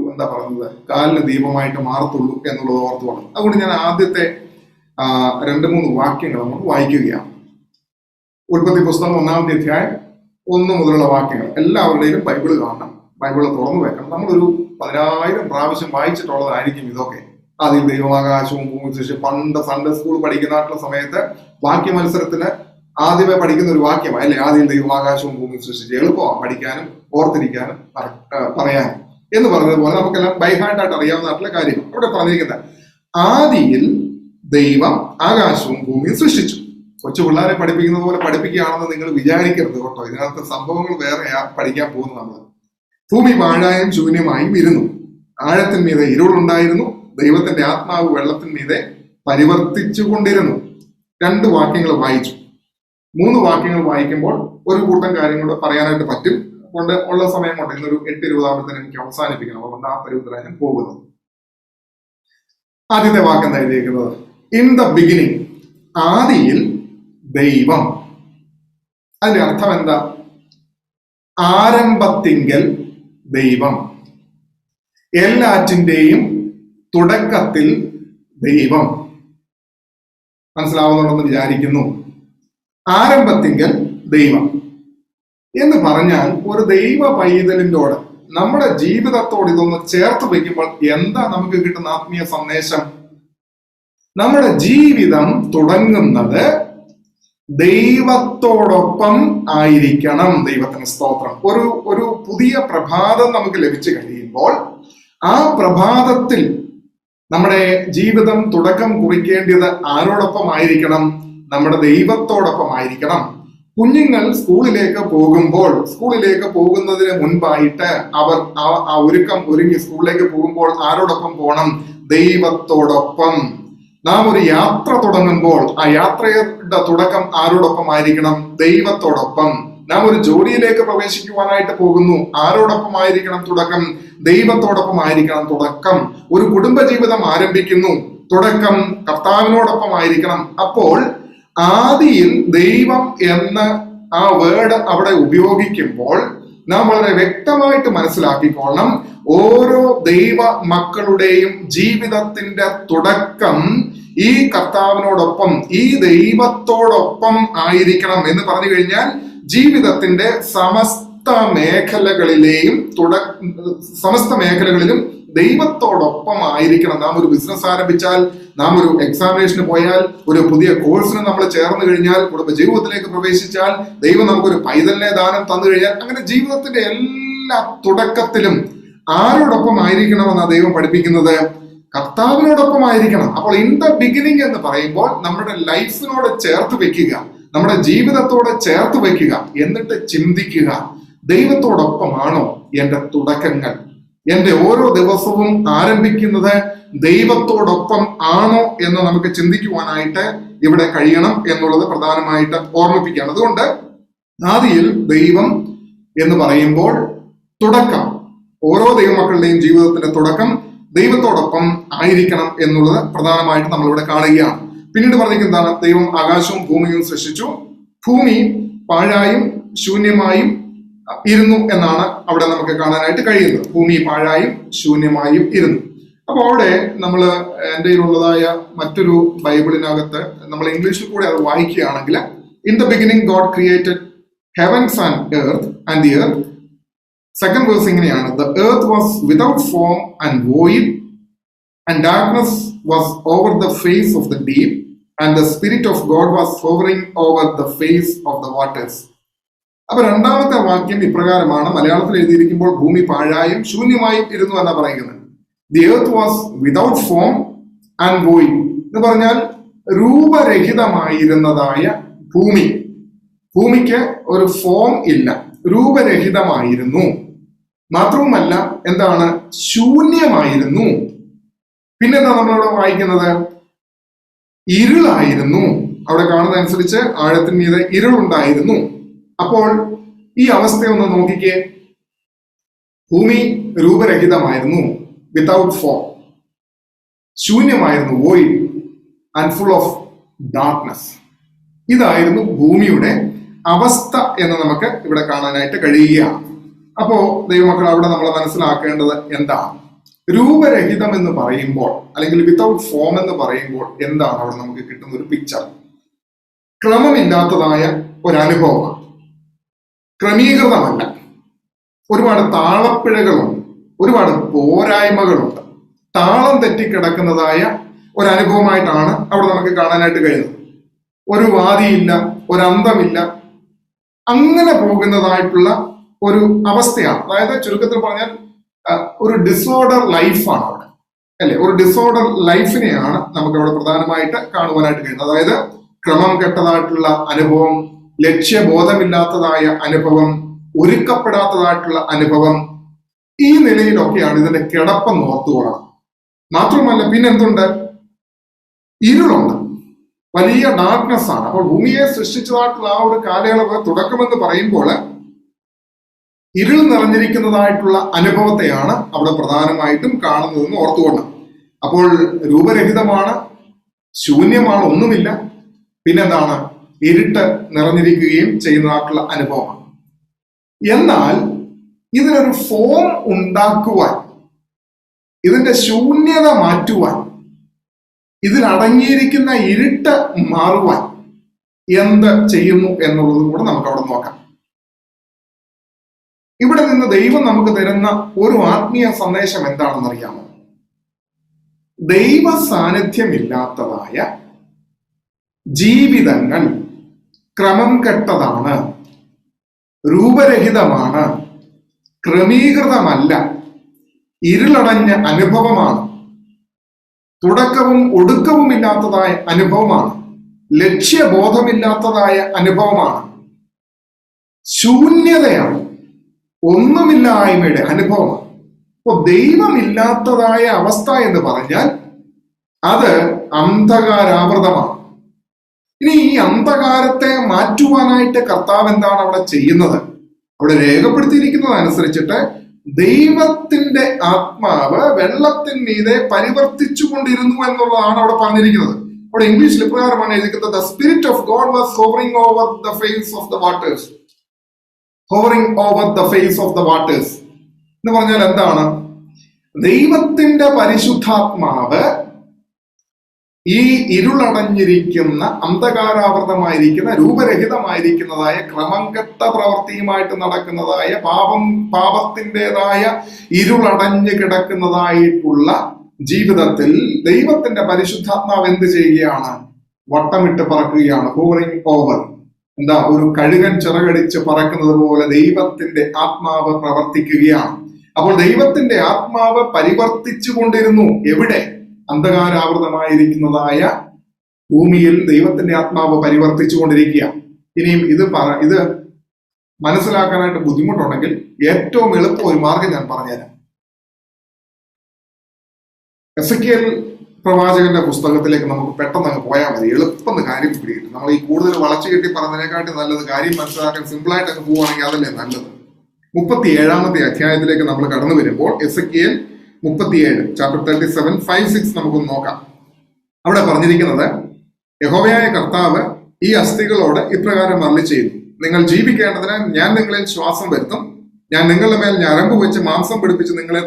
കാലിന് ദീപമായിട്ട് മാറത്തുള്ളൂ എന്നുള്ളത് ഓർത്തു വേണം. അതുകൊണ്ട് ഞാൻ ആദ്യത്തെ 2-3 വാക്യങ്ങൾ നമ്മൾ വായിക്കുകയാണ്. ഉൽപ്പത്തി പുസ്തകം 1-ാമത്തെ അധ്യായം 1 മുതലുള്ള വാക്യങ്ങൾ. എല്ലാവരുടെയും ബൈബിള് കാണണം, ബൈബിള് തുറന്നു വെക്കണം. നമ്മളൊരു 10,000 പ്രാവശ്യം വായിച്ചിട്ടുള്ളതായിരിക്കും ഇതൊക്കെ. ആദ്യം ദൈവമാകാശവും ഭൂമി സൃഷ്ടി, പണ്ട് സൺഡേ സ്കൂൾ പഠിക്കുന്ന സമയത്ത് വാക്യ മത്സരത്തിന് ആദ്യമേ പഠിക്കുന്ന ഒരു വാക്യമാണ് അല്ലെ, ആദ്യം ദൈവമാകാശവും ഭൂമി സൃഷ്ടിച്ച്. എളുപ്പമാണ് പഠിക്കാനും ഓർത്തിരിക്കാനും പറയാനും എന്ന് പറഞ്ഞതുപോലെ നമുക്കെല്ലാം ബൈഹാർട്ടായിട്ട് അറിയാവുന്നതായിട്ടുള്ള കാര്യങ്ങൾ. അവിടെ പറഞ്ഞിരിക്കുന്നത് ആദിയിൽ ദൈവം ആകാശവും ഭൂമിയും സൃഷ്ടിച്ചു. കൊച്ചു പിള്ളേരെ പഠിപ്പിക്കുന്നത് പോലെ പഠിപ്പിക്കുകയാണെന്ന് നിങ്ങൾ വിചാരിക്കരുത് കേട്ടോ. ഇതിനകത്ത് സംഭവങ്ങൾ വേറെയാ പഠിക്കാൻ പോകുന്നത്. നമ്മൾ ഭൂമി പാഴായും ശൂന്യമായും ഇരുന്നു, ആഴത്തിന്മീതെ ഇരുളുണ്ടായിരുന്നു, ദൈവത്തിന്റെ ആത്മാവ് വെള്ളത്തിന്മീതെ പരിവർത്തിച്ചു കൊണ്ടിരുന്നു. 2 വാക്യങ്ങൾ വായിച്ചു. 3 വാക്യങ്ങൾ വായിക്കുമ്പോൾ ഒരു കൂട്ടം കാര്യങ്ങൾ പറയാനായിട്ട് പറ്റും. കൊണ്ട് ഉള്ള സമയം കൊണ്ട് ഇന്നൊരു 8:20 ആകുമ്പോഴത്തേന് എനിക്ക് അവസാനിപ്പിക്കണം. അതുകൊണ്ട് ആ പരുവത്തിലാണ് ഞാൻ പോകുന്നത്. ആദ്യത്തെ വാക്ക് എന്താ എഴുതിയിരിക്കുന്നത്? ഇൻ ദ ബിഗിനിങ്, ആദിയിൽ ദൈവം. അതിന്റെ അർത്ഥം എന്താ? ആരംഭത്തിങ്കൽ ദൈവം, എല്ലാറ്റിന്റെയും തുടക്കത്തിൽ ദൈവം. മനസ്സിലാവുന്നുണ്ടെന്ന് വിചാരിക്കുന്നു. ആരംഭത്തിങ്കൽ ദൈവം എന്ന് പറഞ്ഞാൽ ഒരു ദൈവ പൈതലിനോട് നമ്മുടെ ജീവിതത്തോട് ഇതൊന്ന് ചേർത്ത് വയ്ക്കുമ്പോൾ എന്താ നമുക്ക് കിട്ടുന്ന ആത്മീയ സന്ദേശം? നമ്മുടെ ജീവിതം തുടങ്ങുന്നത് ദൈവത്തോടൊപ്പം ആയിരിക്കണം. ദൈവത്തിന് സ്തോത്രം. ഒരു പുതിയ പ്രഭാതം നമുക്ക് ലഭിച്ചു കഴിയുമ്പോൾ ആ പ്രഭാതത്തിൽ നമ്മുടെ ജീവിതം തുടക്കം കുറിക്കേണ്ടത് ആരോടൊപ്പം ആയിരിക്കണം? നമ്മുടെ ദൈവത്തോടൊപ്പം ആയിരിക്കണം. കുഞ്ഞുങ്ങൾ സ്കൂളിലേക്ക് പോകുന്നതിന് മുൻപായിട്ട് അവർ ആ ഒരുങ്ങി സ്കൂളിലേക്ക് പോകുമ്പോൾ ആരോടൊപ്പം പോകണം? ദൈവത്തോടൊപ്പം. നാം ഒരു യാത്ര തുടങ്ങുമ്പോൾ ആ യാത്രയുടെ തുടക്കം ആരോടൊപ്പം ആയിരിക്കണം? ദൈവത്തോടൊപ്പം. നാം ഒരു ജോലിയിലേക്ക് പ്രവേശിക്കുവാനായിട്ട് പോകുന്നു, ആരോടൊപ്പം ആയിരിക്കണം തുടക്കം? ദൈവത്തോടൊപ്പം ആയിരിക്കണം തുടക്കം. ഒരു കുടുംബജീവിതം ആരംഭിക്കുന്നു, തുടക്കം കർത്താവിനോടൊപ്പം ആയിരിക്കണം. അപ്പോൾ ആദിയിൽ ദൈവം എന്ന ആ വേർഡ് അവിടെ ഉപയോഗിക്കുമ്പോൾ നാം വളരെ വ്യക്തമായിട്ട് മനസ്സിലാക്കിക്കൊള്ളണം, ഓരോ ദൈവ മക്കളുടെയും ജീവിതത്തിന്റെ തുടക്കം ഈ കർത്താവിനോടൊപ്പം, ഈ ദൈവത്തോടൊപ്പം ആയിരിക്കണം. എന്ന് പറഞ്ഞു കഴിഞ്ഞാൽ ജീവിതത്തിന്റെ സമസ്ത മേഖലകളിലും ദൈവത്തോടൊപ്പം ആയിരിക്കണം. നാം ഒരു ബിസിനസ് ആരംഭിച്ചാൽ, നാം ഒരു എക്സാമിനേഷന് പോയാൽ, ഒരു പുതിയ കോഴ്സിന് നമ്മൾ ചേർന്ന് കഴിഞ്ഞാൽ, കുടുംബ ജീവിതത്തിലേക്ക് പ്രവേശിച്ചാൽ, ദൈവം നമുക്കൊരു പൈതലിനെ ദാനം തന്നു കഴിഞ്ഞാൽ, അങ്ങനെ ജീവിതത്തിന്റെ എല്ലാ തുടക്കത്തിലും ആരോടൊപ്പം ആയിരിക്കണമെന്നാണ് ദൈവം പഠിപ്പിക്കുന്നത്? കർത്താവിനോടൊപ്പം ആയിരിക്കണം. അപ്പോൾ ഇൻ ദ ബിഗിനിങ് എന്ന് പറയുമ്പോൾ നമ്മുടെ ലൈഫിനോട് ചേർത്ത് വെക്കുക, നമ്മുടെ ജീവിതത്തോട് ചേർത്ത് വെക്കുക. എന്നിട്ട് ചിന്തിക്കുക, ദൈവത്തോടൊപ്പമാണോ എന്റെ തുടക്കങ്ങൾ? എന്റെ ഓരോ ദിവസവും ആരംഭിക്കുന്നത് ദൈവത്തോടൊപ്പം ആണോ എന്ന് നമുക്ക് ചിന്തിക്കുവാനായിട്ട് ഇവിടെ കഴിയണം എന്നുള്ളത് പ്രധാനമായിട്ട് ഓർമ്മിപ്പിക്കുകയാണ്. അതുകൊണ്ട് ആദിയിൽ ദൈവം എന്ന് പറയുമ്പോൾ തുടക്കം, ഓരോ ദൈവമക്കളുടെയും ജീവിതത്തിന്റെ തുടക്കം ദൈവത്തോടൊപ്പം ആയിരിക്കണം എന്നുള്ളത് പ്രധാനമായിട്ട് നമ്മളിവിടെ കാണുകയാണ്. പിന്നീട് പറഞ്ഞിരിക്കുന്നതാണ്, ദൈവം ആകാശവും ഭൂമിയും സൃഷ്ടിച്ചു, ഭൂമി പാഴായും ശൂന്യമായും ഇരുന്നു എന്നാണ് അവിടെ നമുക്ക് കാണാനായിട്ട് കഴിയുന്നത്. ഭൂമി പാഴായും ശൂന്യമായും ഇരുന്നു. അപ്പൊ അവിടെ നമ്മൾ എൻ്റെ കയ്യിലുള്ളതായ മറ്റൊരു ബൈബിളിനകത്ത് നമ്മൾ ഇംഗ്ലീഷിൽ കൂടെ അത് വായിക്കുകയാണെങ്കിൽ, in the beginning God created heavens and earth and the earth. Second verse ഇങ്ങനെയാണ്, the earth was without form and void and darkness was over the face of the deep and the spirit of God was hovering over the face of the waters. അപ്പൊ രണ്ടാമത്തെ വാക്യം ഇപ്രകാരമാണ് മലയാളത്തിൽ എഴുതിയിരിക്കുമ്പോൾ, ഭൂമി പാഴായും ശൂന്യമായും ഇരുന്നു എന്നാണ് പറയുന്നത്. The earth was without form and void എന്ന് പറഞ്ഞാൽ രൂപരഹിതമായിരുന്നതായ ഭൂമി. ഭൂമിക്ക് ഒരു ഫോം ഇല്ല, രൂപരഹിതമായിരുന്നു. മാത്രവുമല്ല, എന്താണ്? ശൂന്യമായിരുന്നു. പിന്നെന്താ നമ്മളവിടെ വായിക്കുന്നത്? ഇരുളായിരുന്നു. അവിടെ കാണുന്ന അനുസരിച്ച് ആഴത്തിന് മീതെ ഇരുളുണ്ടായിരുന്നു. അപ്പോൾ ഈ അവസ്ഥയൊന്ന് നോക്കിക്കേ. ഭൂമി രൂപരഹിതമായിരുന്നു, വിതൗട്ട് ഫോം, ശൂന്യമായിരുന്നു, void and full of darkness. ഇതായിരുന്നു ഭൂമിയുടെ അവസ്ഥ എന്ന് നമുക്ക് ഇവിടെ കാണാനായിട്ട് കഴിയുകയാണ്. അപ്പോ ദൈവമക്കൾ, അവിടെ നമ്മൾ മനസ്സിലാക്കേണ്ടത് എന്താണ്? രൂപരഹിതം എന്ന് പറയുമ്പോൾ, അല്ലെങ്കിൽ വിതൗട്ട് ഫോം എന്ന് പറയുമ്പോൾ എന്താണ് അവിടെ നമുക്ക് കിട്ടുന്ന ഒരു പിക്ചർ? ക്രമമില്ലാത്തതായ ഒരനുഭവമാണ്, ക്രമീകൃതമല്ല. ഒരുപാട് താളപ്പിഴകളുണ്ട്, ഒരുപാട് പോരായ്മകളുണ്ട്, താളം തെറ്റിക്കിടക്കുന്നതായ ഒരനുഭവമായിട്ടാണ് അവിടെ നമുക്ക് കാണാനായിട്ട് കഴിയുന്നത്. ഒരു വാദിയില്ല, ഒരന്തമില്ല, അങ്ങനെ പോകുന്നതായിട്ടുള്ള ഒരു അവസ്ഥയാണ്. അതായത് ചുരുക്കത്തിൽ പറഞ്ഞാൽ ഒരു ഡിസോർഡർ ലൈഫാണ് അവിടെ, അല്ലെ? ഒരു ഡിസോർഡർ ലൈഫിനെയാണ് നമുക്ക് അവിടെ പ്രധാനമായിട്ട് കാണുവാനായിട്ട് കഴിയുന്നത്. അതായത് ക്രമം കെട്ടതായിട്ടുള്ള അനുഭവം, ലക്ഷ്യബോധമില്ലാത്തതായ അനുഭവം, ഒരുക്കപ്പെടാത്തതായിട്ടുള്ള അനുഭവം. ഈ നിലയിലൊക്കെയാണ് ഇതിന്റെ കിടപ്പെന്ന് ഓർത്തുകൊള്ളണം. മാത്രമല്ല, പിന്നെന്തുണ്ട്? ഇരുളുണ്ട്. വലിയ ഡാർക്ക്നെസ് ആണ്. അപ്പോൾ ഭൂമിയെ സൃഷ്ടിച്ചതായിട്ടുള്ള ആ ഒരു കാലയളവ് തുടക്കമെന്ന് പറയുമ്പോൾ ഇരുൾ നിറഞ്ഞിരിക്കുന്നതായിട്ടുള്ള അനുഭവത്തെയാണ് അവിടെ പ്രധാനമായിട്ടും കാണുന്നതെന്ന് ഓർത്തുകൊണ്ട്. അപ്പോൾ രൂപരഹിതമാണ്, ശൂന്യമാണ്, ഒന്നുമില്ല. പിന്നെന്താണ്? ഇരുട്ട് നിറഞ്ഞിരിക്കുകയും ചെയ്യുന്നതായിട്ടുള്ള അനുഭവമാണ്. എന്നാൽ ഇതിനൊരു ഫോം ഉണ്ടാക്കുവാൻ, ഇതിന്റെ ശൂന്യത മാറ്റുവാൻ, ഇതിലടങ്ങിയിരിക്കുന്ന ഇരുട്ട് മാറുവാൻ എന്ത് ചെയ്യുന്നു എന്നുള്ളതും കൂടെ നമുക്ക് അവിടെ നോക്കാം. ഇവിടെ നിന്ന് ദൈവം നമുക്ക് തരുന്ന ഒരു ആത്മീയ സന്ദേശം എന്താണെന്ന് അറിയാമോ? ദൈവ സാന്നിധ്യമില്ലാത്തതായ ജീവിതങ്ങൾ ക്രമം കെട്ടതാണ്, രൂപരഹിതമാണ്, ക്രമീകൃതമല്ല, ഇരുളടഞ്ഞ അനുഭവമാണ്, തുടക്കവും ഒടുക്കവുമില്ലാത്തതായ അനുഭവമാണ്, ലക്ഷ്യബോധമില്ലാത്തതായ അനുഭവമാണ്, ശൂന്യതയാണ്, ഒന്നുമില്ലായ്മയുടെ അനുഭവമാണ്. അപ്പൊ ദൈവമില്ലാത്തതായ അവസ്ഥ എന്ന് പറഞ്ഞാൽ അത് അന്ധകാരാവൃതമാണ്. ഇനി ഈ അന്ധകാരത്തെ മാറ്റുവാനായിട്ട് കർത്താവ് എന്താണ് അവിടെ ചെയ്യുന്നത്? അവിടെ രേഖപ്പെടുത്തിയിരിക്കുന്നത് അനുസരിച്ചിട്ട് ദൈവത്തിന്റെ ആത്മാവ് വെള്ളത്തിന്മീതെ പരിവർത്തിച്ചു കൊണ്ടിരുന്നു എന്നുള്ളതാണ് അവിടെ പറഞ്ഞിരിക്കുന്നത്. അവിടെ ഇംഗ്ലീഷിൽ ഇപ്രകാരമാണ് എഴുതിയിരിക്കുന്നത്: The Spirit of God was hovering over the face of the waters. Hovering over the face of the waters എന്ന് പറഞ്ഞാൽ എന്താണ്? ദൈവത്തിന്റെ പരിശുദ്ധാത്മാവ് ഈ ഇരുളടഞ്ഞിരിക്കുന്ന, അന്ധകാരാവൃതമായിരിക്കുന്ന, രൂപരഹിതമായിരിക്കുന്നതായ, ക്രമം കെട്ട പ്രവൃത്തിയുമായിട്ട് നടക്കുന്നതായ, പാപത്തിൻ്റെതായ ഇരുളടഞ്ഞു കിടക്കുന്നതായിട്ടുള്ള ജീവിതത്തിൽ ദൈവത്തിന്റെ പരിശുദ്ധാത്മാവ് എന്ത് ചെയ്യുകയാണ്? വട്ടമിട്ട് പറക്കുകയാണ്. Hovering over. എന്താ? ഒരു കഴുകൻ ചിറകടിച്ച് പറക്കുന്നത് പോലെ ദൈവത്തിന്റെ ആത്മാവ് പ്രവർത്തിക്കുകയാണ്. അപ്പോൾ ദൈവത്തിന്റെ ആത്മാവ് പരിവർത്തിച്ചു കൊണ്ടിരുന്നു. എവിടെ? അന്ധകാരാവൃതമായിരിക്കുന്നതായ ഭൂമിയിൽ ദൈവത്തിന്റെ ആത്മാവ് പരിവർത്തിച്ചു കൊണ്ടിരിക്കുക. ഇനിയും ഇത് മനസ്സിലാക്കാനായിട്ട് ബുദ്ധിമുട്ടുണ്ടെങ്കിൽ ഏറ്റവും എളുപ്പം ഒരു മാർഗം ഞാൻ പറഞ്ഞുതരാം. എസെക്കിയേൽ പ്രവാചകന്റെ പുസ്തകത്തിലേക്ക് നമുക്ക് പെട്ടെന്ന് അങ്ങ് പോയാൽ മതി. എളുപ്പം കാര്യം പിടികിട്ടും. നമ്മൾ ഈ കൂടുതൽ വളച്ചു കെട്ടി പറഞ്ഞതിനെക്കാട്ടി നല്ലത് കാര്യം മനസ്സിലാക്കാൻ സിമ്പിളായിട്ട് അങ്ങ് പോവുകയാണെങ്കിൽ അതല്ലേ നല്ലത്. 37-ാമത്തെ അധ്യായത്തിലേക്ക് നമ്മൾ കടന്നു വരുമ്പോൾ എസെക്കിയേൽ 37 ചാപ്റ്റർ 37 5-6 നമുക്കൊന്ന് നോക്കാം. അവിടെ പറഞ്ഞിരിക്കുന്നത്: യഹോവയായ കർത്താവ് ഈ അസ്ഥികളോട് ഇപ്രകാരം അരുളി ചെയ്യുന്നു: നിങ്ങൾ ജീവിക്കേണ്ടതിന് ഞാൻ നിങ്ങളിൽ ശ്വാസം വരുത്തും. ഞാൻ നിങ്ങളുടെ മേൽ ഞരമ്പ് വെച്ച് മാംസം പിടിപ്പിച്ച് നിങ്ങളെ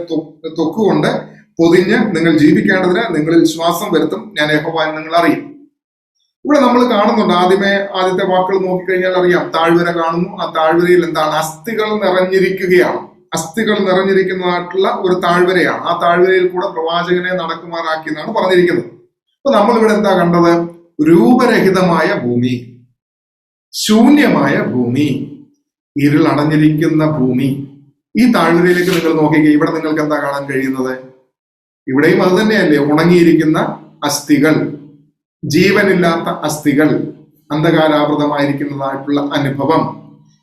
തൊക്കുകൊണ്ട് പൊതിഞ്ഞ് നിങ്ങൾ ജീവിക്കേണ്ടതിന് നിങ്ങളിൽ ശ്വാസം വരുത്തും. ഞാൻ യഹോവ എന്ന് നിങ്ങൾ അറിയും. ഇവിടെ നമ്മൾ കാണുന്നുണ്ട്, ആദ്യത്തെ വാക്കുകൾ നോക്കിക്കഴിഞ്ഞാൽ അറിയാം. താഴ്വര കാണുന്നു. ആ താഴ്വരയിൽ എന്താണ്? അസ്ഥികൾ നിറഞ്ഞിരിക്കുകയാണ്. അസ്ഥികൾ നിറഞ്ഞിരിക്കുന്നതായിട്ടുള്ള ഒരു താഴ്വരയാണ്. ആ താഴ്വരയിൽ കൂടെ പ്രവാചകനെ നടക്കുമാറാക്കി എന്നാണ് പറഞ്ഞിരിക്കുന്നത്. അപ്പൊ നമ്മളിവിടെ എന്താ കണ്ടത്? രൂപരഹിതമായ ഭൂമി, ശൂന്യമായ ഭൂമി, ഇരുളടഞ്ഞിരിക്കുന്ന ഭൂമി. ഈ താഴ്വരയിലേക്ക് നിങ്ങൾ നോക്കിക്കേ. ഇവിടെ നിങ്ങൾക്ക് എന്താ കാണാൻ കഴിയുന്നത്? ഇവിടെയും അത് തന്നെയല്ലേ? ഉണങ്ങിയിരിക്കുന്ന അസ്ഥികൾ, ജീവനില്ലാത്ത അസ്ഥികൾ, അന്ധകാരാവൃതമായിരിക്കുന്നതായിട്ടുള്ള അനുഭവം.